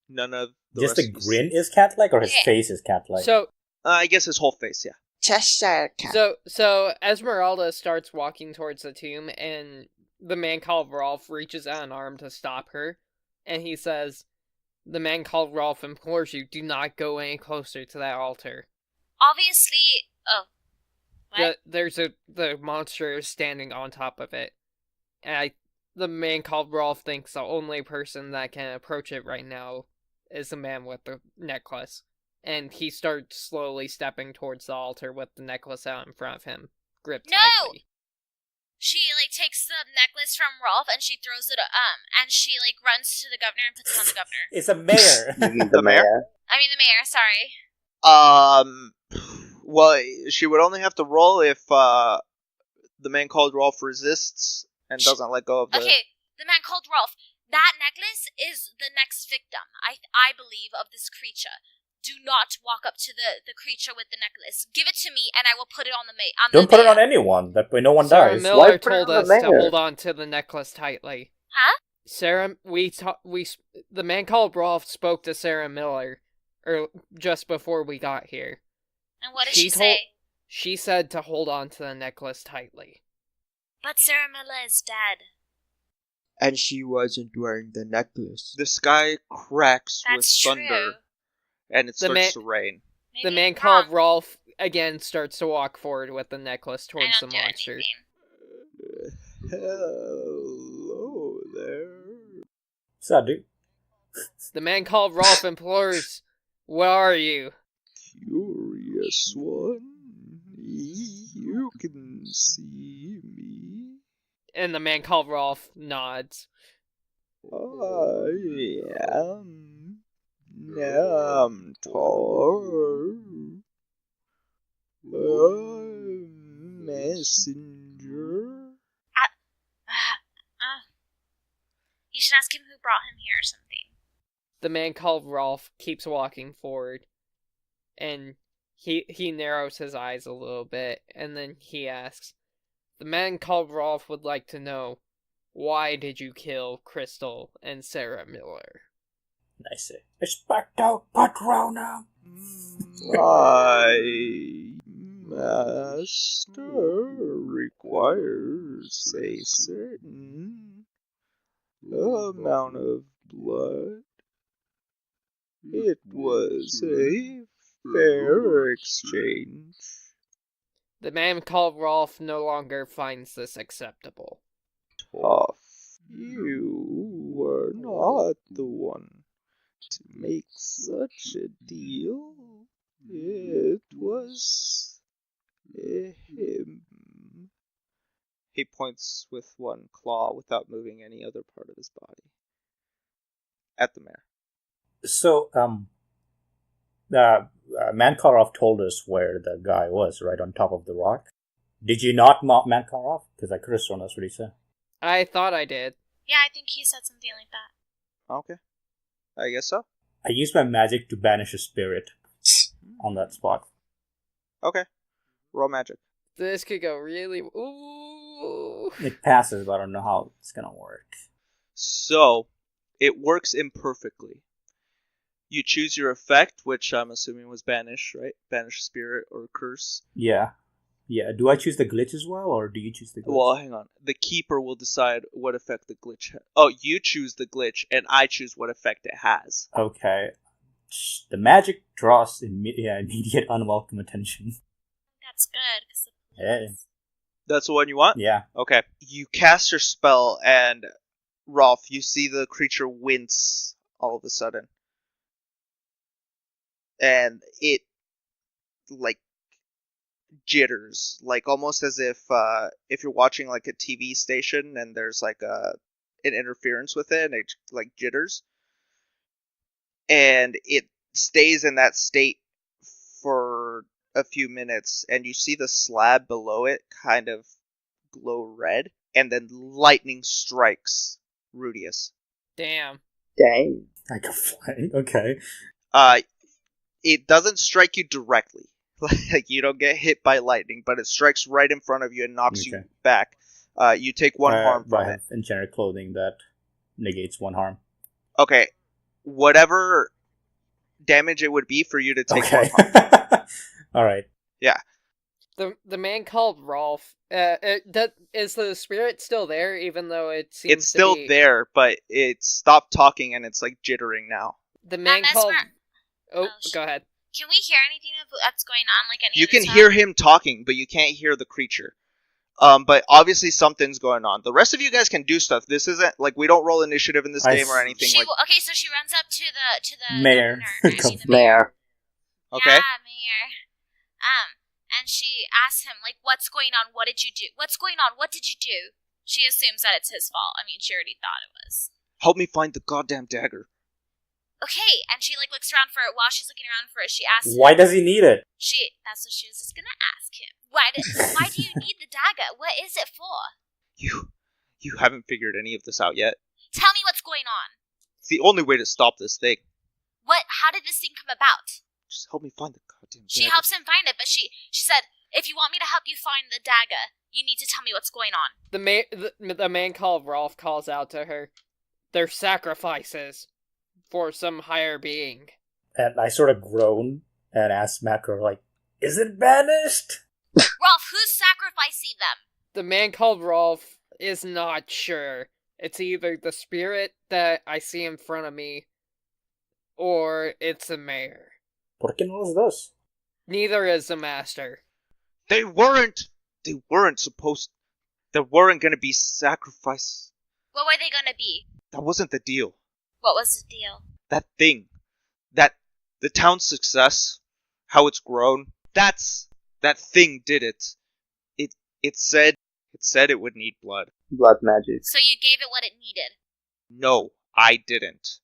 None of the Just the rest of you grin see. is cat-like, or his Okay. face is cat-like? So I guess his whole face, yeah. Cheshire cat. So Esmeralda starts walking towards the tomb, and the man called Rolf reaches out an arm to stop her, and he says, "The man called Rolf implores you, do not go any closer to that altar. Obviously, what? The monster is standing on top of it, and the man called Rolf thinks the only person that can approach it right now is the man with the necklace." And he starts slowly stepping towards the altar with the necklace out in front of him, gripped No! tightly. She takes the necklace from Rolf and she throws it and she runs to the governor and puts it on the governor. It's a mayor. You mean The mayor? I mean the mayor, sorry. Well, she would only have to roll if the man called Rolf resists and doesn't let go of the... Okay, the man called Rolf. That necklace is the next victim, I believe, of this creature. Do not walk up to the creature with the necklace. Give it to me, and I will put it on the Don't put it on mayor. anyone. That way no one Sarah dies. Why Miller put it told on the us to mayor? hold on to the necklace tightly. Huh? Sarah, the man called Rolf spoke to Sarah Miller, just before we got here. And what did She she told- say? She said to hold on to the necklace tightly. But Sarah Miller is dead. And she wasn't wearing the necklace. The sky cracks That's with true. thunder, and it The starts ma- to rain. Maybe The man I'm called wrong. Rolf again starts to walk forward with the necklace I towards the don't do monster. anything. Hello there. What's that, dude? The man called Rolf implores, "Where are you?" Curious one, you can see me. And the man called Rolf nods. I am Namtor, a messenger. You should ask him who brought him here or something. The man called Rolf keeps walking forward, and he narrows his eyes a little bit, and then he asks, "The man called Rolf would like to know, why did you kill Crystal and Sarah Miller?" Nice. Expecto Patronum. My master requires a certain amount of blood. It was a fair exchange. The man called Rolf no longer finds this acceptable. Tough. You were not the one to make such a deal. It was him. He points with one claw without moving any other part of his body. At the mayor. So, Mankarov told us where the guy was, right on top of the rock. Did you not, Mankarov? Because I could have sworn that's what he said. I thought I did. Yeah, I think he said something like that. Okay. I guess so. I used my magic to banish a spirit on that spot. Okay. Roll magic. This could go really... Ooh. It passes, but I don't know how it's gonna work. So, it works imperfectly. You choose your effect, which I'm assuming was banish, right? Banish spirit or curse. Yeah. Yeah. Do I choose the glitch as well, or do you choose the glitch? Well, hang on. The keeper will decide what effect the glitch has. Oh, you choose the glitch, and I choose what effect it has. Okay. The magic draws immediate unwelcome attention. That's good. 'Cause Yeah. That's the one you want? Yeah. Okay. You cast your spell, and Rolf, you see the creature wince all of a sudden. And it, jitters, almost as if you're watching, a TV station and there's, an interference with it, and it, jitters. And it stays in that state for a few minutes, and you see the slab below it kind of glow red, and then lightning strikes Rudius. Damn. Dang. Like a flame. Okay. It doesn't strike you directly. You don't get hit by lightning, but it strikes right in front of you and knocks you Okay. back. You take one harm I from it. have enchanted clothing that negates 1 harm. Okay, whatever damage it would be for you to take Okay. 1 harm. All right. Yeah. The man called Rolf. Is the spirit still there? Even though it seems It's still to be... there, but it stopped talking and it's like jittering now. The man called. Oh, sh- go ahead. Can we hear anything of what's going on? Like any You other can sound? hear him talking, but you can't hear the creature. But obviously something's going on. The rest of you guys can do stuff. This isn't like we don't roll initiative in this game or anything like. Okay, so she runs up to the Mayor. governor, the Mayor. Okay. Yeah, mayor. And she asks him like, "What's going on? What did you do? What's going on? What did you do?" She assumes that it's his fault. I mean, she already thought it was. Help me find the goddamn dagger. Okay, and she like looks around for it. While she's looking around for it, she asks Why him, does he need it? That's what she was just gonna ask him. Why do you need the dagger? What is it for? You haven't figured any of this out yet. Tell me what's going on. It's the only way to stop this thing. How did this thing come about? Just help me find the goddamn dagger. She helps him find it, but she said, if you want me to help you find the dagger, you need to tell me what's going on. The man called Rolf calls out to her. They're sacrifices for some higher being. And I sort of groan and ask Macro, like, is it banished? Rolf, who's sacrificing them? The man called Rolf is not sure. It's either the spirit that I see in front of me, or it's the mayor. ¿Por qué no los dos? Neither is the master. They weren't supposed. They weren't gonna be sacrificed. What were they gonna be? That wasn't the deal. What was the deal? That thing. The town's success, how it's grown, that thing did it. It said it would need blood. Blood magic. So you gave it what it needed. No, I didn't.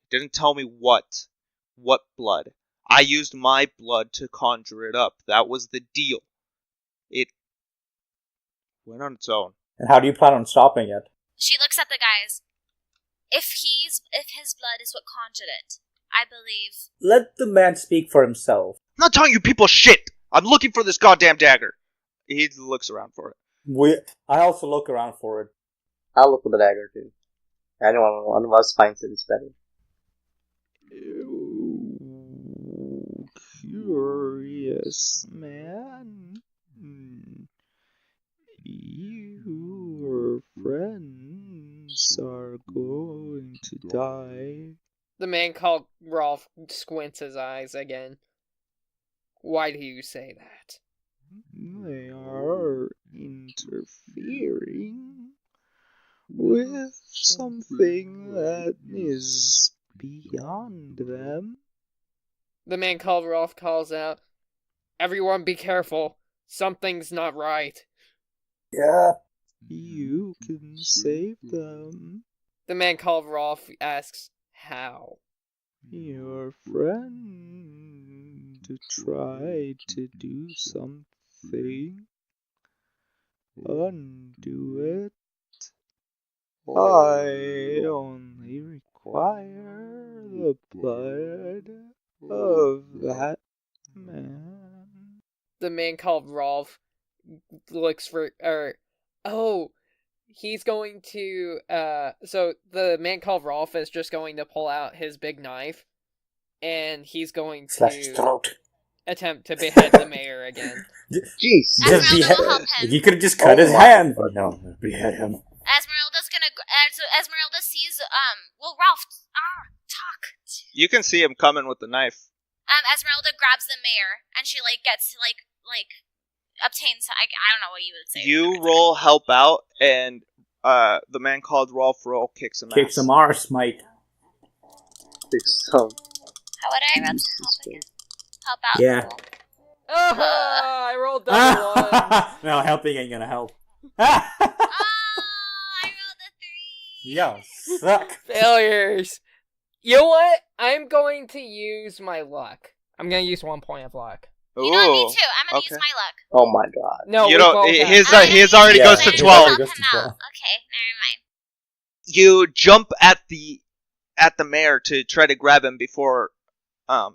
It didn't tell me what blood. I used my blood to conjure it up. That was the deal. It went on its own. And how do you plan on stopping it? She looks at the guys. If his blood is what conjured it, I believe. Let the man speak for himself. I'm not telling you people shit! I'm looking for this goddamn dagger. He looks around for it. I also look around for it. I'll look for the dagger too. Anyone, one of us finds it is better. Curious man. Your friends are going to die. The man called Rolf squints his eyes again. Why do you say that? They are interfering with something that is beyond them. The man called Rolf calls out, "Everyone be careful. Something's not right." Yeah. You can save them. The man called Rolf asks, how? Your friend tried to do something. Undo it. I only require the blood of that man. The man called Rolf looks for, he's going to, so the man called Rolf is just going to pull out his big knife, and he's going Slash his to throat. attempt to behead the mayor again. Jeez. Just Esmeralda will help him. You could have just cut his hand. But no, behead him. Esmeralda's gonna. So Esmeralda sees. Well, Ralph. Talk. You can see him coming with the knife. Esmeralda grabs the mayor, and she gets to obtains. I don't know what you would say. You roll help out, and the man called Rolf roll kicks him. Kick some arse, mate. How would I roll to help again? Help out. Yeah. Cool. Oh, I rolled double one. No, helping ain't gonna help. Oh, I rolled a 3. Yo, suck. Failures. You know what? I'm going to use my luck. I'm going to use 1 point of luck. You know what? Me too. I'm gonna use my luck. Oh my god. No, you we don't. both have. His already Yeah, goes to his 12. already goes to 12. Okay, never mind. You jump at the mayor to try to grab him before the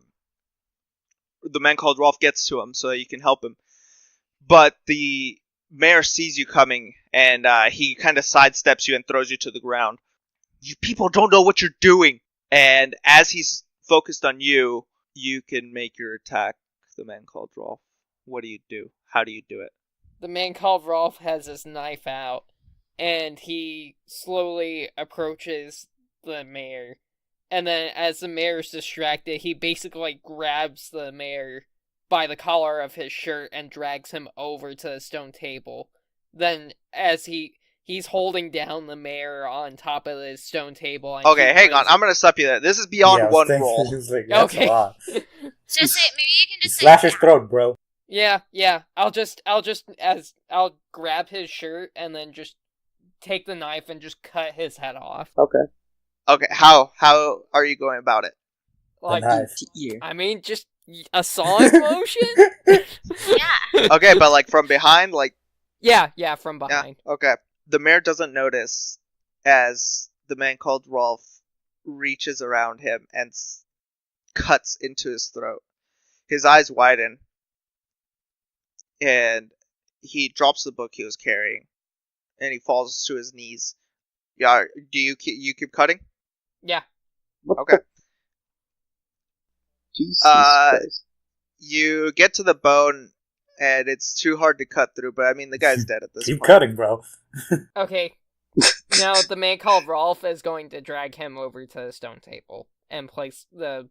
man called Rolf gets to him, so that you can help him. But the mayor sees you coming, and he kind of sidesteps you and throws you to the ground. You people don't know what you're doing. And as he's focused on you, you can make your attack. The man called Rolf. What do you do? How do you do it? The man called Rolf has his knife out, and he slowly approaches the mayor. And then, as the mayor's distracted, he basically grabs the mayor by the collar of his shirt and drags him over to the stone table. Then, as he's holding down the mayor on top of the stone table. And okay, hang on. I'm gonna stop you there. This is beyond one roll. Like, that's okay. A lot. Just say, maybe you can just slash say his throat, bro. Yeah. I'll grab his shirt and then just take the knife and just cut his head off. Okay. Okay, how are you going about it? Like, Ear. I mean, just a sawing motion? Yeah. Okay, but like from behind, like... Yeah, from behind. Yeah, okay. The mayor doesn't notice as the man called Rolf reaches around him and cuts into his throat. His eyes widen, and he drops the book he was carrying, and he falls to his knees. Yeah, do you keep cutting? Yeah. Okay. Jesus Christ. You get to the bone, and it's too hard to cut through, but I mean, the guy's dead at this Keep point. cutting, bro. Okay. Now the man called Rolf is going to drag him over to the stone table and place the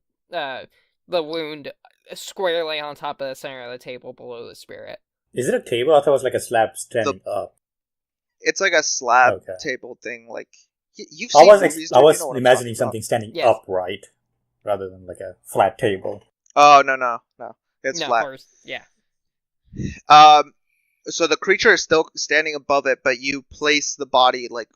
wound squarely on top of the center of the table below the spirit. Is it a table? I thought it was like a slab standing up. It's like a slab Okay. table thing, like... You've I seen was movies, I dude, was you know what I'm imagining talking something standing Yes. upright rather than like a flat table. about. Oh, no. It's No, flat. of course, yeah. So the creature is still standing above it, but you place the body, like,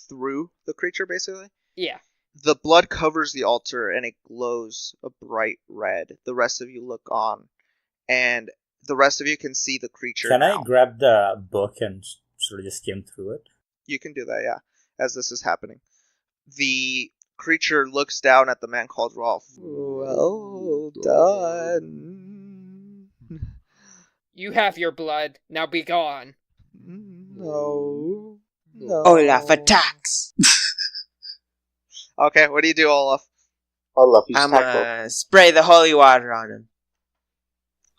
through the creature, basically? Yeah. The blood covers the altar, and it glows a bright red. The rest of you look on, and the rest of you can see the creature Can now. I grab the book and sort of just skim through it? You can do that, yeah, as this is happening. The creature looks down at the man called Rolf. Well done. You have your blood, now be gone. No. Olaf attacks. Okay, what do you do, Olaf? Olaf, you I'm tackle. gonna spray the holy water on him.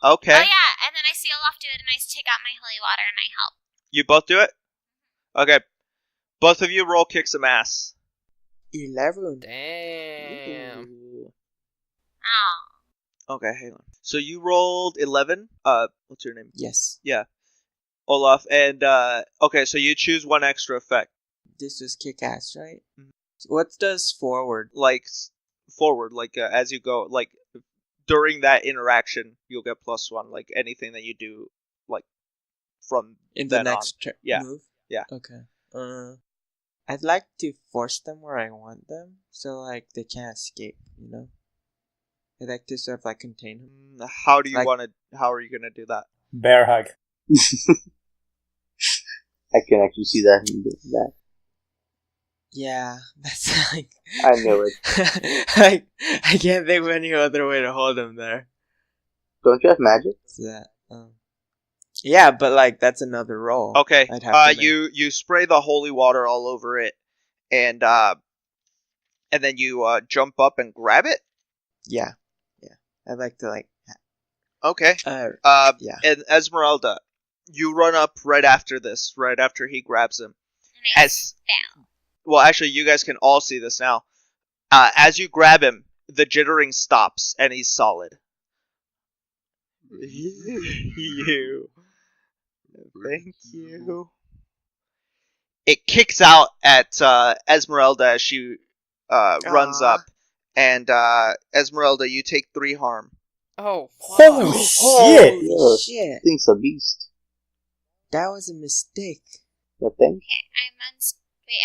Okay. Oh yeah, and then I see Olaf do it, and I take out my holy water and I help. You both do it? Okay. Both of you roll kick some ass. 11. Damn. Ooh. Oh. Okay, hang on. So you rolled 11? What's your name? Yes. Yeah. Olaf, and, okay, so you choose one extra effect. This was kick ass, right? Mhm. What does forward? Like, forward, like, as you go, like, during that interaction, you'll get +1, like, anything that you do, like, from In the then next on. Yeah. move? Yeah. Okay. I'd like to force them where I want them, so, like, they can't escape, you know? I'd like to sort of, like, contain them. How do you Like- how are you gonna do that? Bear hug. I can actually see that him doing that. Yeah, that's like... I knew it. like, I can't think of any other way to hold him there. Don't you have magic? So that, yeah, but, like, that's another roll. Okay, I'd have to you spray the holy water all over it, and then you jump up and grab it? Yeah. I'd like to, like... Okay. yeah. And Esmeralda, you run up right after this, right after he grabs him. And I spell. Well, actually, you guys can all see this now. As you grab him, the jittering stops, and he's solid. You. Thank you. It kicks out at Esmeralda as she runs up. And Esmeralda, you take 3 harm. Oh, Holy fuck. shit! Yeah, Shit. thing's a beast. That was a mistake. The thing? Okay, wait, am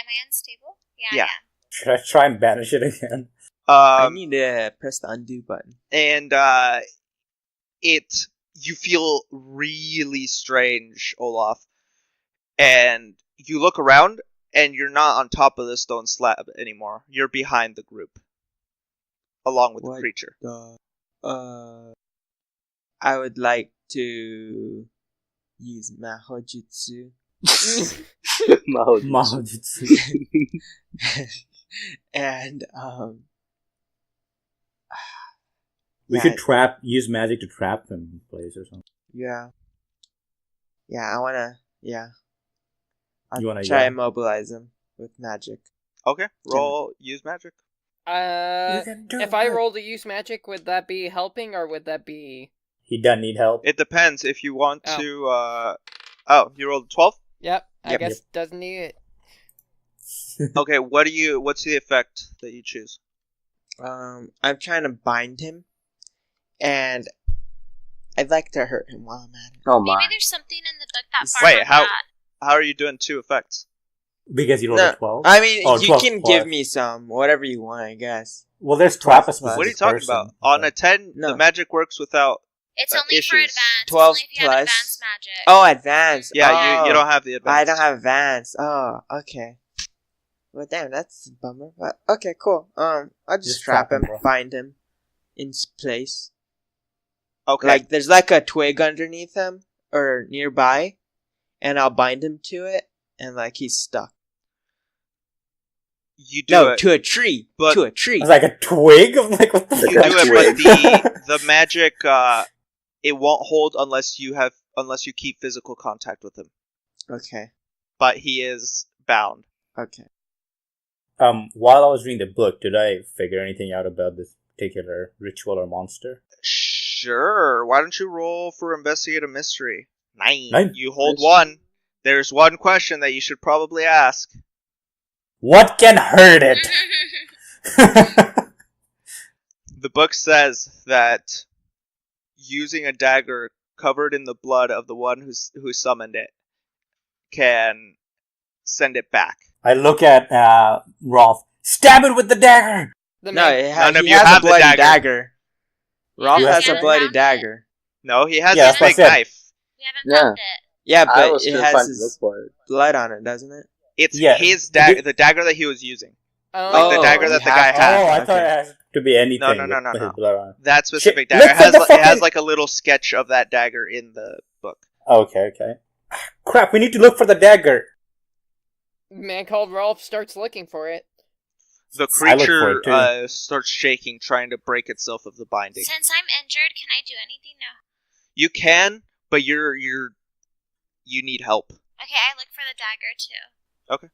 I unstable? Yeah, Yeah. I am. Should I try and banish it again? I need to press the undo button. And you feel really strange, Olaf. And you look around, and you're not on top of the stone slab anymore. You're behind the group, along with the What? creature. I would like to use Mahojutsu Mahojutsu. And We yeah, could use magic to trap him in place or something. yeah, I wanna, yeah. I'll You wanna try yell? and mobilize him with magic. Okay, roll use magic. If I roll to use magic, would that be helping or would that be? He doesn't need help. It depends if you want Oh. to. Oh, you rolled a 12. Yep, I Yep. guess doesn't need it. Okay, what's the effect that you choose? I'm trying to bind him, and I'd like to hurt him while I'm at it. Oh Maybe my. there's something in the book that Farhan Wait, how- got. How are you doing 2 effects? Because you rolled No, a 12? I mean, Oh, you 12 can plus. give me some, whatever you want, I guess. Well, there's trap a 12 specific What are you talking person. about? On a 10, No. the magic works without. It's Uh, only for issues. advanced. 12 It's only if you have plus. advanced magic. Oh, advanced. Yeah, oh, you don't have the advanced. I don't have advanced. Oh, okay. Well, damn, that's a bummer. But okay, cool. I'll just trap him, bro. bind him in place. Okay. Like, there's like a twig underneath him or nearby, and I'll bind him to it, and like he's stuck. you do No, it. to a tree. but- To a tree. It's like a twig? I'm like, what the You fuck? do it, but the magic it won't hold unless you keep physical contact with him. Okay. But he is bound. Okay. While I was reading the book, did I figure anything out about this particular ritual or monster? Sure. Why don't you roll for investigate a mystery? 9. 9. You hold Nice. 1. There's one question that you should probably ask. What can hurt it? The book says that using a dagger covered in the blood of the one who summoned it can send it back. I look at Rolf. Stab it with the dagger! The No, man- None of he you has have a the bloody dagger. dagger. Rolf Yeah, has we a haven't bloody found it. dagger. No, he has Yeah, this that's what I big said. knife. We haven't Yeah. found it. Yeah, I but was it still has trying to look his for it. blood on it, doesn't it? It's Yeah. his dagger, the dagger that he was using. Oh, the dagger that the guy have to- had. Oh, I okay. thought it has to be anything No, no, with no. his blood on it. That specific Shit, dagger look for the it has fucking- like a little sketch of that dagger in the book. Okay. Crap, we need to look for the dagger. Man called Rolf starts looking for it. The I look for creature it, too. starts shaking, trying to break itself of the binding. Since I'm injured, can I do anything now? You can, but you need help. Okay, I look for the dagger too.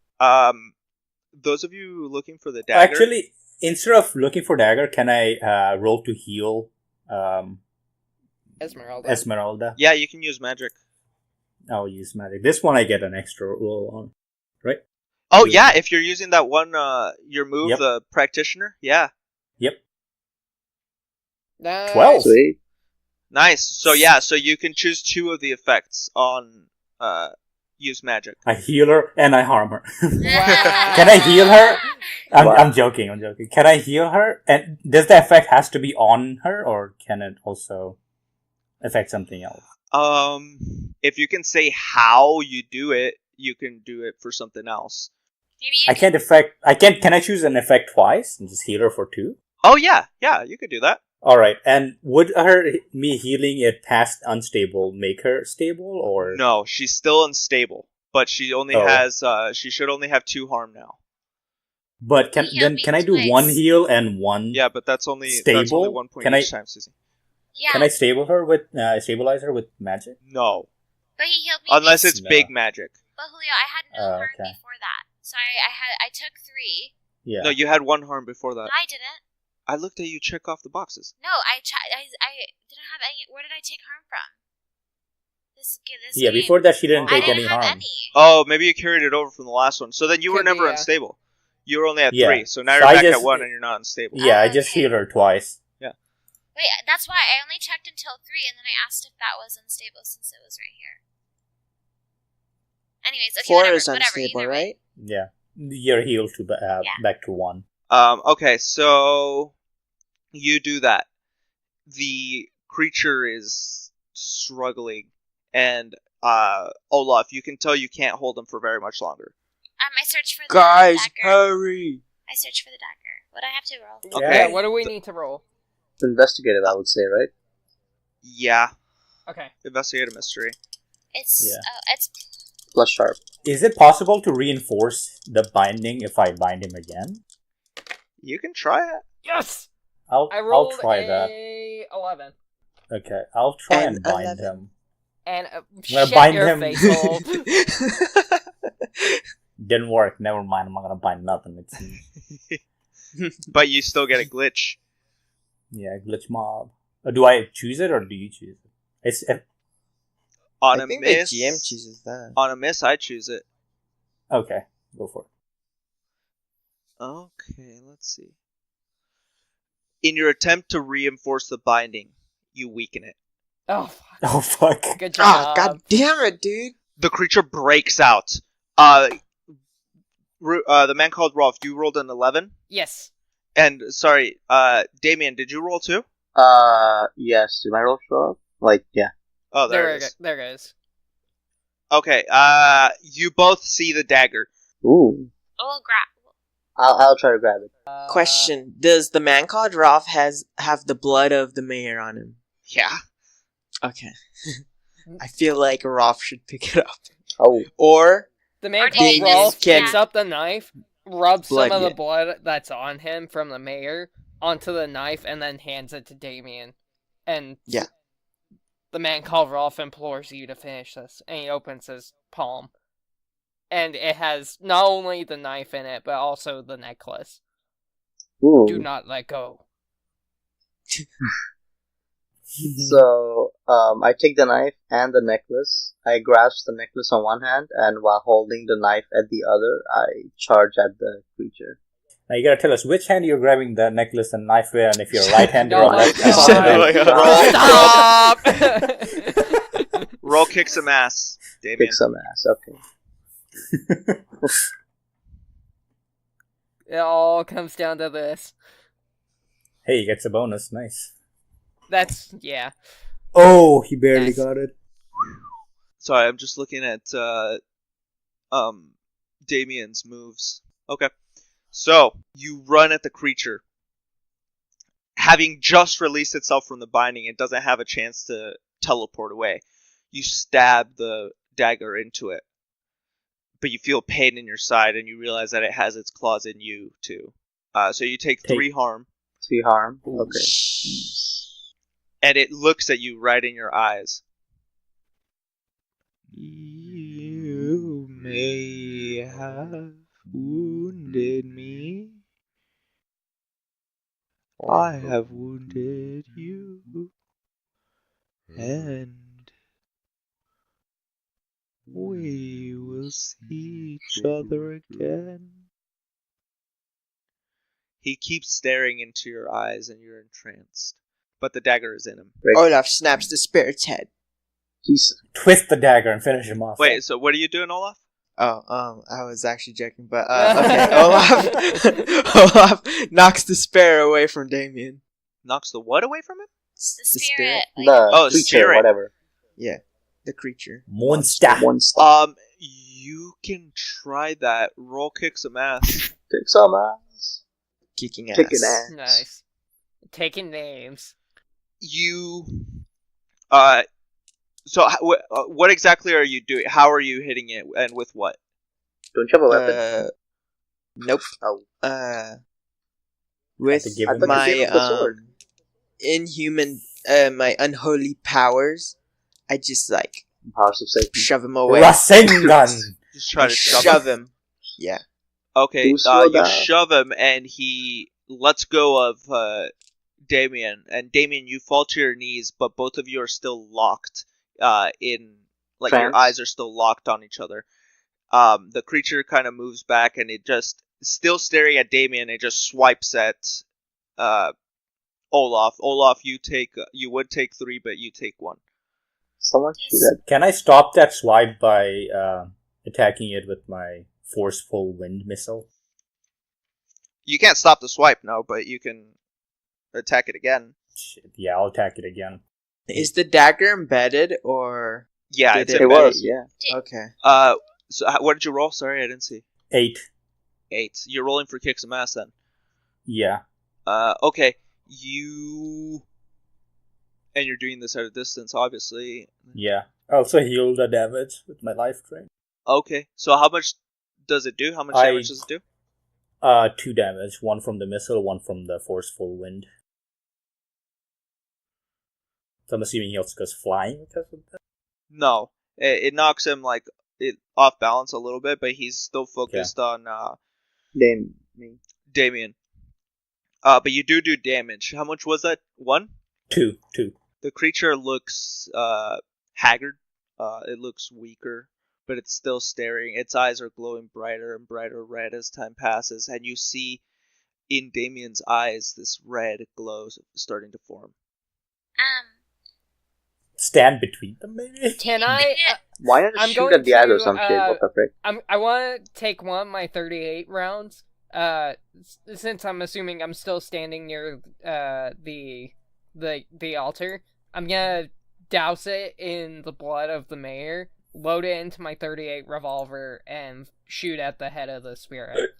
Those of you looking for the dagger. Actually, instead of looking for dagger, can I roll to heal Esmeralda. Esmeralda? Yeah, you can use magic. I'll use magic. This one I get an extra roll on, right? Oh Yeah. yeah, if you're using that one, your move, Yep. the practitioner. Yeah, Yep. Nice. 12. Sweet. nice. So yeah, so you can choose 2 of the effects on use magic. I heal her and I harm her. Wow. Can I heal her? Wow. I'm joking. Can I heal her? And does the effect has to be on her, or can it also affect something else? If you can say how you do it, you can do it for something else. Maybe you I can't affect. Can I choose an effect twice and just heal her for 2? Oh yeah, you could do that. All right. And would me healing it past unstable make her stable, or No, she's still unstable, but she only Oh. has she should only have 2 harm now. But He healed me can I do twice. 1 heal and 1? Yeah, but that's only Stable? 1 point Can each I- time, Susie. Yeah, Can I stabilize her with magic? No, but he healed me. unless it's No. big magic. But Julio, I had no harm okay. before that, so I took 3. Yeah. No, you had 1 harm before that. No, I didn't. I looked at you check off the boxes. No, I didn't have any. Where did I take harm from? This Yeah. game. Before that, she didn't I take didn't any have harm. any. Oh, maybe you carried it over from the last one. So then you were Could be, never yeah. unstable. You were only at Yeah. 3, so now So you're I back just- at 1 and you're not unstable. Yeah, I just Okay. healed her twice. Wait, that's why I only checked until 3, and then I asked if that was unstable since it was right here. Anyways, okay, 4 whatever, is whatever, unstable, either way. right? Yeah. You're healed to back to 1. Okay, so you do that. The creature is struggling, and Olaf, you can tell you can't hold him for very much longer. I searched for the Guys, dagger. hurry! I searched for the dagger. What do I have to roll? Okay. Yeah, what do we need to roll? It's investigative, I would say, right? Yeah, Okay. investigate a mystery. It's Yeah. it's Plus sharp. Is it possible to reinforce the binding if I bind him again? You can try it. Yes! I'll try that. 11. Okay, I'll try And and bind 11. him. And gonna shut bind your him. face hole. Didn't work. Never mind. I'm not gonna bind nothing. It's But you still get a glitch. yeah, glitch mob. Do I choose it or do you choose it? It's On I a think miss, the GM chooses that. On a miss, I choose it. okay. Go for it. Okay, let's see. In your attempt to reinforce the binding, you weaken it. Oh, fuck. Oh fuck! Good Ah, job. god damn it, dude. The creature breaks out. The man called Rolf, you rolled an 11? Yes. And, sorry, Damien, did you roll too? Yes. Did my roll show up? Like, yeah. Oh, there it is. There it is. Okay, you both see the dagger. Ooh. Oh, grab. I'll try to grab it. Question: does the man called Rolf have the blood of the mayor on him? Yeah. Okay. I feel like Rolf should pick it up. Oh. Or The man Or do called you Rolf just- picks yeah. up the knife, rubs Blood, some of yeah. the blood that's on him from the mayor onto the knife, and then hands it to Damien. And Yeah. the man called Rolf implores you to finish this, and he opens his palm. And it has not only the knife in it, but also the necklace. Ooh. Do not let go. So, I take the knife and the necklace. I grasp the necklace on one hand, and while holding the knife at the other, I charge at the creature. Now you gotta tell us which hand you're grabbing the necklace and knife with, and if you're right-handed Oh or my left-handed. God. Stop! Stop! Roll kick some ass, Damien. Kick some ass, okay. It all comes down to this. Hey, he gets a bonus. Nice. That's, yeah. Oh, he barely Nice. got it. Sorry, I'm just looking at Damien's moves. Okay. So, you run at the creature. Having just released itself from the binding, it doesn't have a chance to teleport away. You stab the dagger into it. But you feel pain in your side, and you realize that it has its claws in you, too. So you take 3 harm. 3 harm. Ooh. Okay. And it looks at you right in your eyes. You may have wounded me. I have wounded you. And we will see each other again. He keeps staring into your eyes and you're entranced. But the dagger is in him. Olaf snaps the spirit's head. He's Twist the dagger and finish him off. Wait, so what are you doing, Olaf? Oh, I was actually joking, but okay. Olaf knocks the spear away from Damien. Knocks the what away from him? The spirit. Like, the creature, spirit. whatever. Yeah, the creature. Monster. One step. You can try that. Roll kick some ass. Kick some ass. Kicking ass. Kicking ass. Nice. Taking names. You, so what exactly are you doing? How are you hitting it, and with what? Don't you have a weapon? Nope. Oh. With to give I him thought you my gave him the sword. inhuman, my unholy powers, I just like Powers of Satan. shove him away. Rasengan! Just try to Shove him. Yeah. Okay, Who slowed you down? shove him, and he lets go of Damien. And Damien, you fall to your knees, but both of you are still locked. In like your Trance? eyes are still locked on each other. The creature kind of moves back, and it just still staring at Damien. It just swipes at Olaf. Olaf, you would take 3, but you take 1. Someone shoot it. Can I stop that swipe by attacking it with my forceful wind missile? You can't stop the swipe, no, but you can attack it again. Shit, yeah, I'll attack it again. Is the dagger embedded or? Yeah, Did it's it- It embedded. was, yeah. Okay. So what did you roll? Sorry, I didn't see. 8. 8. You're rolling for kick some ass then. Yeah. Okay. And you're doing this at a distance, obviously. Yeah. I also heal the damage with my life drain. Okay, so how much does it do? How much damage does it do? 2 damage. 1 from the missile, 1 from the forceful wind. So I'm assuming he also goes flying because of that? No. It knocks him, off balance a little bit, but he's still focused on, Damien. But you do damage. How much was that? 1? 2. The creature looks, haggard. It looks weaker, but it's still staring. Its eyes are glowing brighter and brighter red as time passes, and you see in Damien's eyes this red glow starting to form. Stand between them, maybe? Can I? Why not I'm shoot going at the eyes or to, some shit? What the frick? I want to take one of my 38 rounds. Since I'm assuming I'm still standing near the altar, I'm gonna douse it in the blood of the mayor, load it into my 38 revolver, and shoot at the head of the spirit.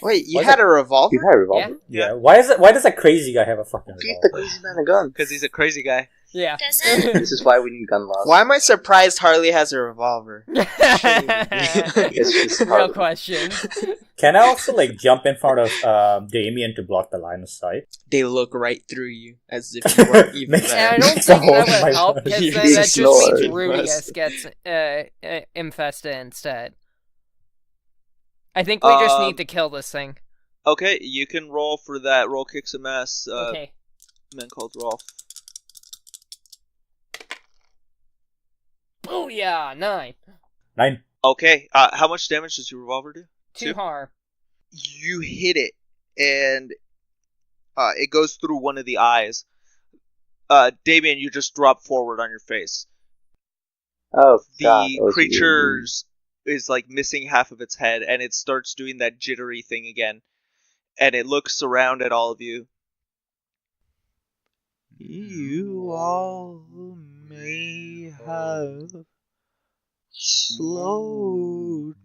Wait, you had a revolver? You had a revolver? Yeah. Why does that crazy guy have a fucking Give revolver? the crazy man a gun. Because he's a crazy guy. Yeah. This is why we need gun laws. Why am I surprised Harley has a revolver? It's just Real hard. question. Can I also jump in front of Damien to block the line of sight? They look right through you, as if you weren't even Makes- And I there. don't Makes think the whole that would help, my- because You're that just means slower. Rudius gets infested instead. I think we just need to kill this thing. Okay, you can roll for that. Roll kicks some ass. Okay. Man called Rolf. Oh yeah, 9. 9. Okay, how much damage does your revolver do? 2 harm. You hit it, and it goes through one of the eyes. Damien, you just drop forward on your face. Oh, God. The creature is missing half of its head, and it starts doing that jittery thing again. And it looks around at all of you. You all may have slowed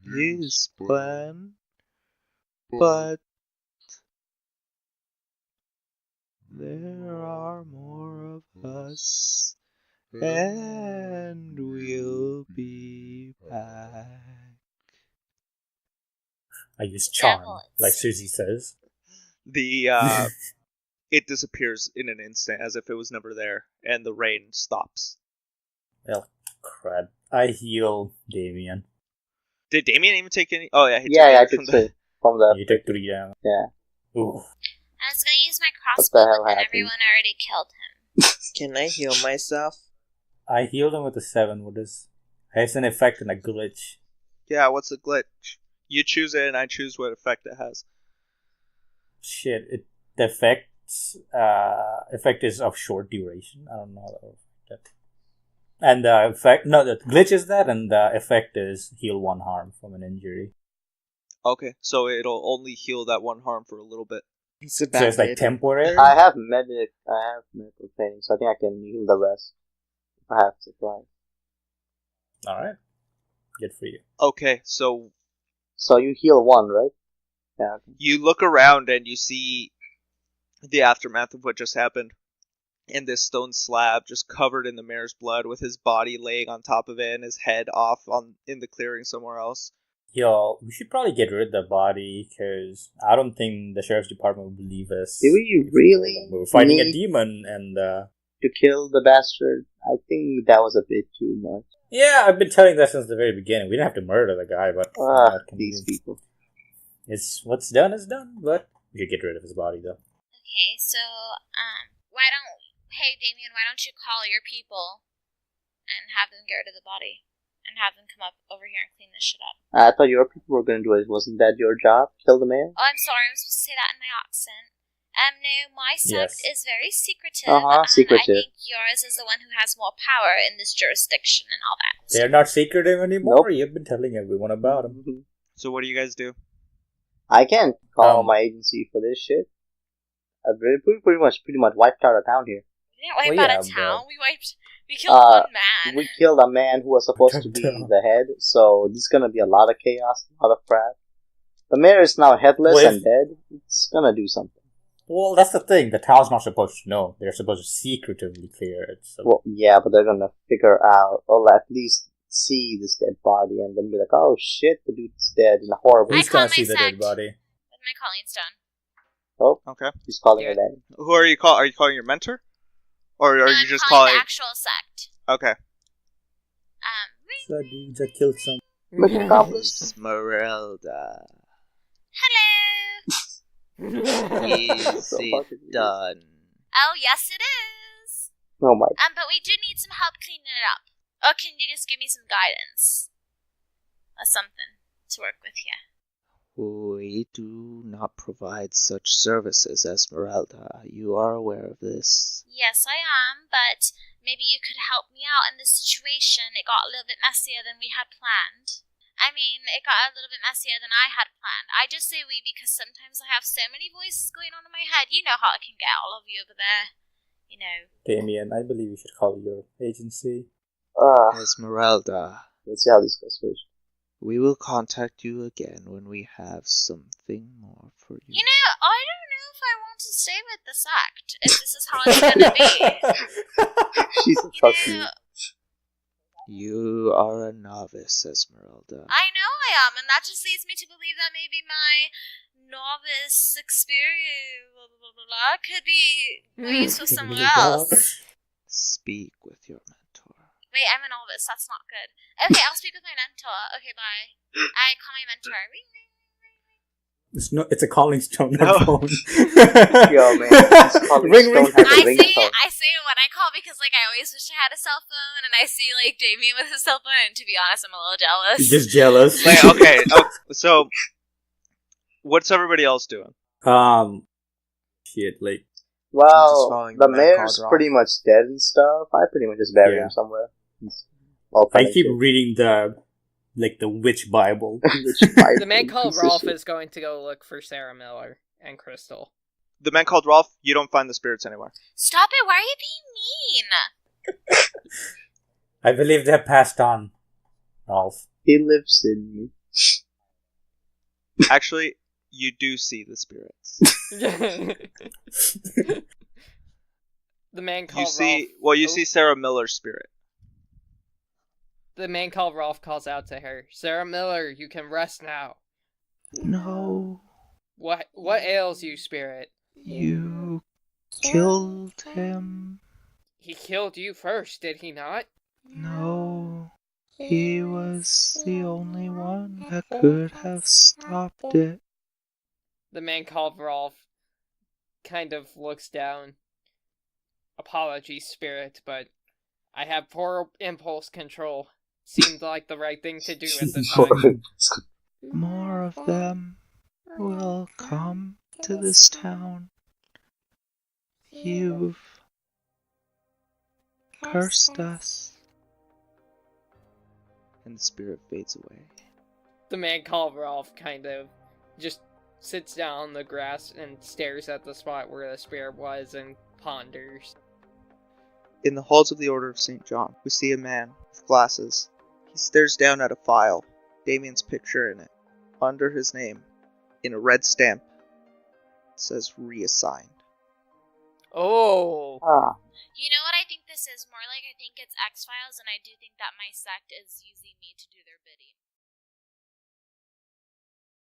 his plan, but there are more of us, and we'll be back. I use charm, Devils. like Susie says. It disappears in an instant as if it was never there, and the rain stops. Well, crud. I heal Damien. Did Damien even take any? Oh yeah, he Yeah, I took took 2 from the... You took 3 down. Yeah. Ooh. I was gonna use my What the crossbow, hell but then happened? everyone already killed him. Can I heal myself? I healed him with a 7. What is... It has an effect and a glitch. Yeah, what's the glitch? You choose it, and I choose what effect it has. Shit, the effect is of short duration. I don't know how that works. And the effect, no, the glitch is that, and the effect is heal 1 harm from an injury. Okay, so it'll only heal that 1 harm for a little bit. It's a So it's bad temporary. I have medical training, so I think I can heal the rest. Perhaps if I... All right, good for you. Okay, so So you heal 1, right? Yeah. Okay. you look around and you see the aftermath of what just happened. And this stone slab just covered in the mayor's blood, with his body laying on top of it and his head off in the clearing somewhere else. Yo, we should probably get rid of the body, because I don't think the sheriff's department would believe us. Do we really We were fighting a need demon, and to kill the bastard? I think that was a bit too much. yeah, I've been telling that since the very beginning. We didn't have to murder the guy, but These people. It's what's done is done. But we could get rid of his body, though. Okay, so, hey Damien, why don't you call your people and have them get rid of the body? And have them come up over here and clean this shit up. I thought your people were going to do it. Wasn't that your job? Kill the mayor? Oh, I'm sorry, I'm supposed to say that in my accent. No, my sect Yes. is very secretive. Secretive. I think yours is the one who has more power in this jurisdiction and all that. They're not secretive anymore. Nope. You've been telling everyone about them. So what do you guys do? I can't call Um, my agency for this shit. I've pretty much wiped out a town here. We didn't wipe Well, out yeah, a town. We killed one man. We killed a man who was supposed to be the head, so there's gonna be a lot of chaos, a lot of crap. The mayor is now headless Well, if- and dead. It's gonna do something. Well, that's the thing. The town's not supposed to know. They're supposed to secretively clear it. So. Well, yeah, but they're gonna figure out, or at least see this dead body, and then be like, "Oh shit, the dude's dead in a horrible." I Who's call gonna my see the dead sect. body? With my calling's done. Oh, Okay. he's calling Yeah. it in. Who are you calling? Are you calling your mentor? Or are No, you I'm just calling calling... the actual sect. Okay. So dudes that killed some. Mission accomplished. Esmeralda. Hello! Easy done. Oh, yes it is! Oh my. But we do need some help cleaning it up. Or can you just give me some guidance? Or something to work with here. We do not provide such services, Esmeralda. You are aware of this. Yes, I am, but maybe you could help me out in this situation. It got a little bit messier than we had planned. I mean, it got a little bit messier than I had planned. I just say we because sometimes I have so many voices going on in my head. You know how it can get, all of you over there. You know. Damien, I believe you should call your agency. Esmeralda, Let's see how this goes first. we will contact you again when we have something more for you. You know, I don't know if I want to stay with the sect, if this is how it's gonna be. She's a trustee. You know, You are a novice, Esmeralda. I know I am, and that just leads me to believe that maybe my novice experience could be used for somewhere else. Speak with your mentor. Wait, I'm a novice. That's not good. Okay, I'll speak with my mentor. Okay, bye. I call my mentor. Ring, ring, ring, ring. It's a calling stone, No. not phone. Yo, man, this calling Ring, stone ring. has a I ringtone. say it when I call because like I always wish I had a cell phone, and I see like Damien with his cell phone, and to be honest, I'm a little jealous. Just jealous. Wait, okay. So, what's everybody else doing? Shit, like, Well, following the the man mayor's called Rob. pretty much dead and stuff. I pretty much just buried Yeah. him somewhere. He's all I fine keep and shit. reading the witch Bible. Which Bible The man called piece of Rolf shit. is going to go look for Sarah Miller and Crystal. The man called Rolf, you don't find the spirits anywhere. Stop it! Why are you being mean? I believe they have passed on, Rolf. He lives in me. Actually, you do see the spirits. The man You called see, Rolf. you see Sarah Miller's spirit. The man called Rolf calls out to her, "Sarah Miller, you can rest now." No, What ails you, spirit? you killed him. He killed you first, did he not? No, he was the only one that could have stopped it. The man called Rolf kind of looks down. Apologies, spirit, but I have poor impulse control. Seemed like the right thing to do at the time. More of them will come to this town. You've cursed us. And the spirit fades away. The man called Rolf kind of just sits down on the grass and stares at the spot where the spirit was and ponders. In the halls of the Order of St. John, we see a man with glasses. He stares down at a file, Damien's picture in it. Under his name, in a red stamp, it says reassigned. Oh! Ah, You know what I think this is? More like I think it's X-Files, and I do think that my sect is using me to do their bidding.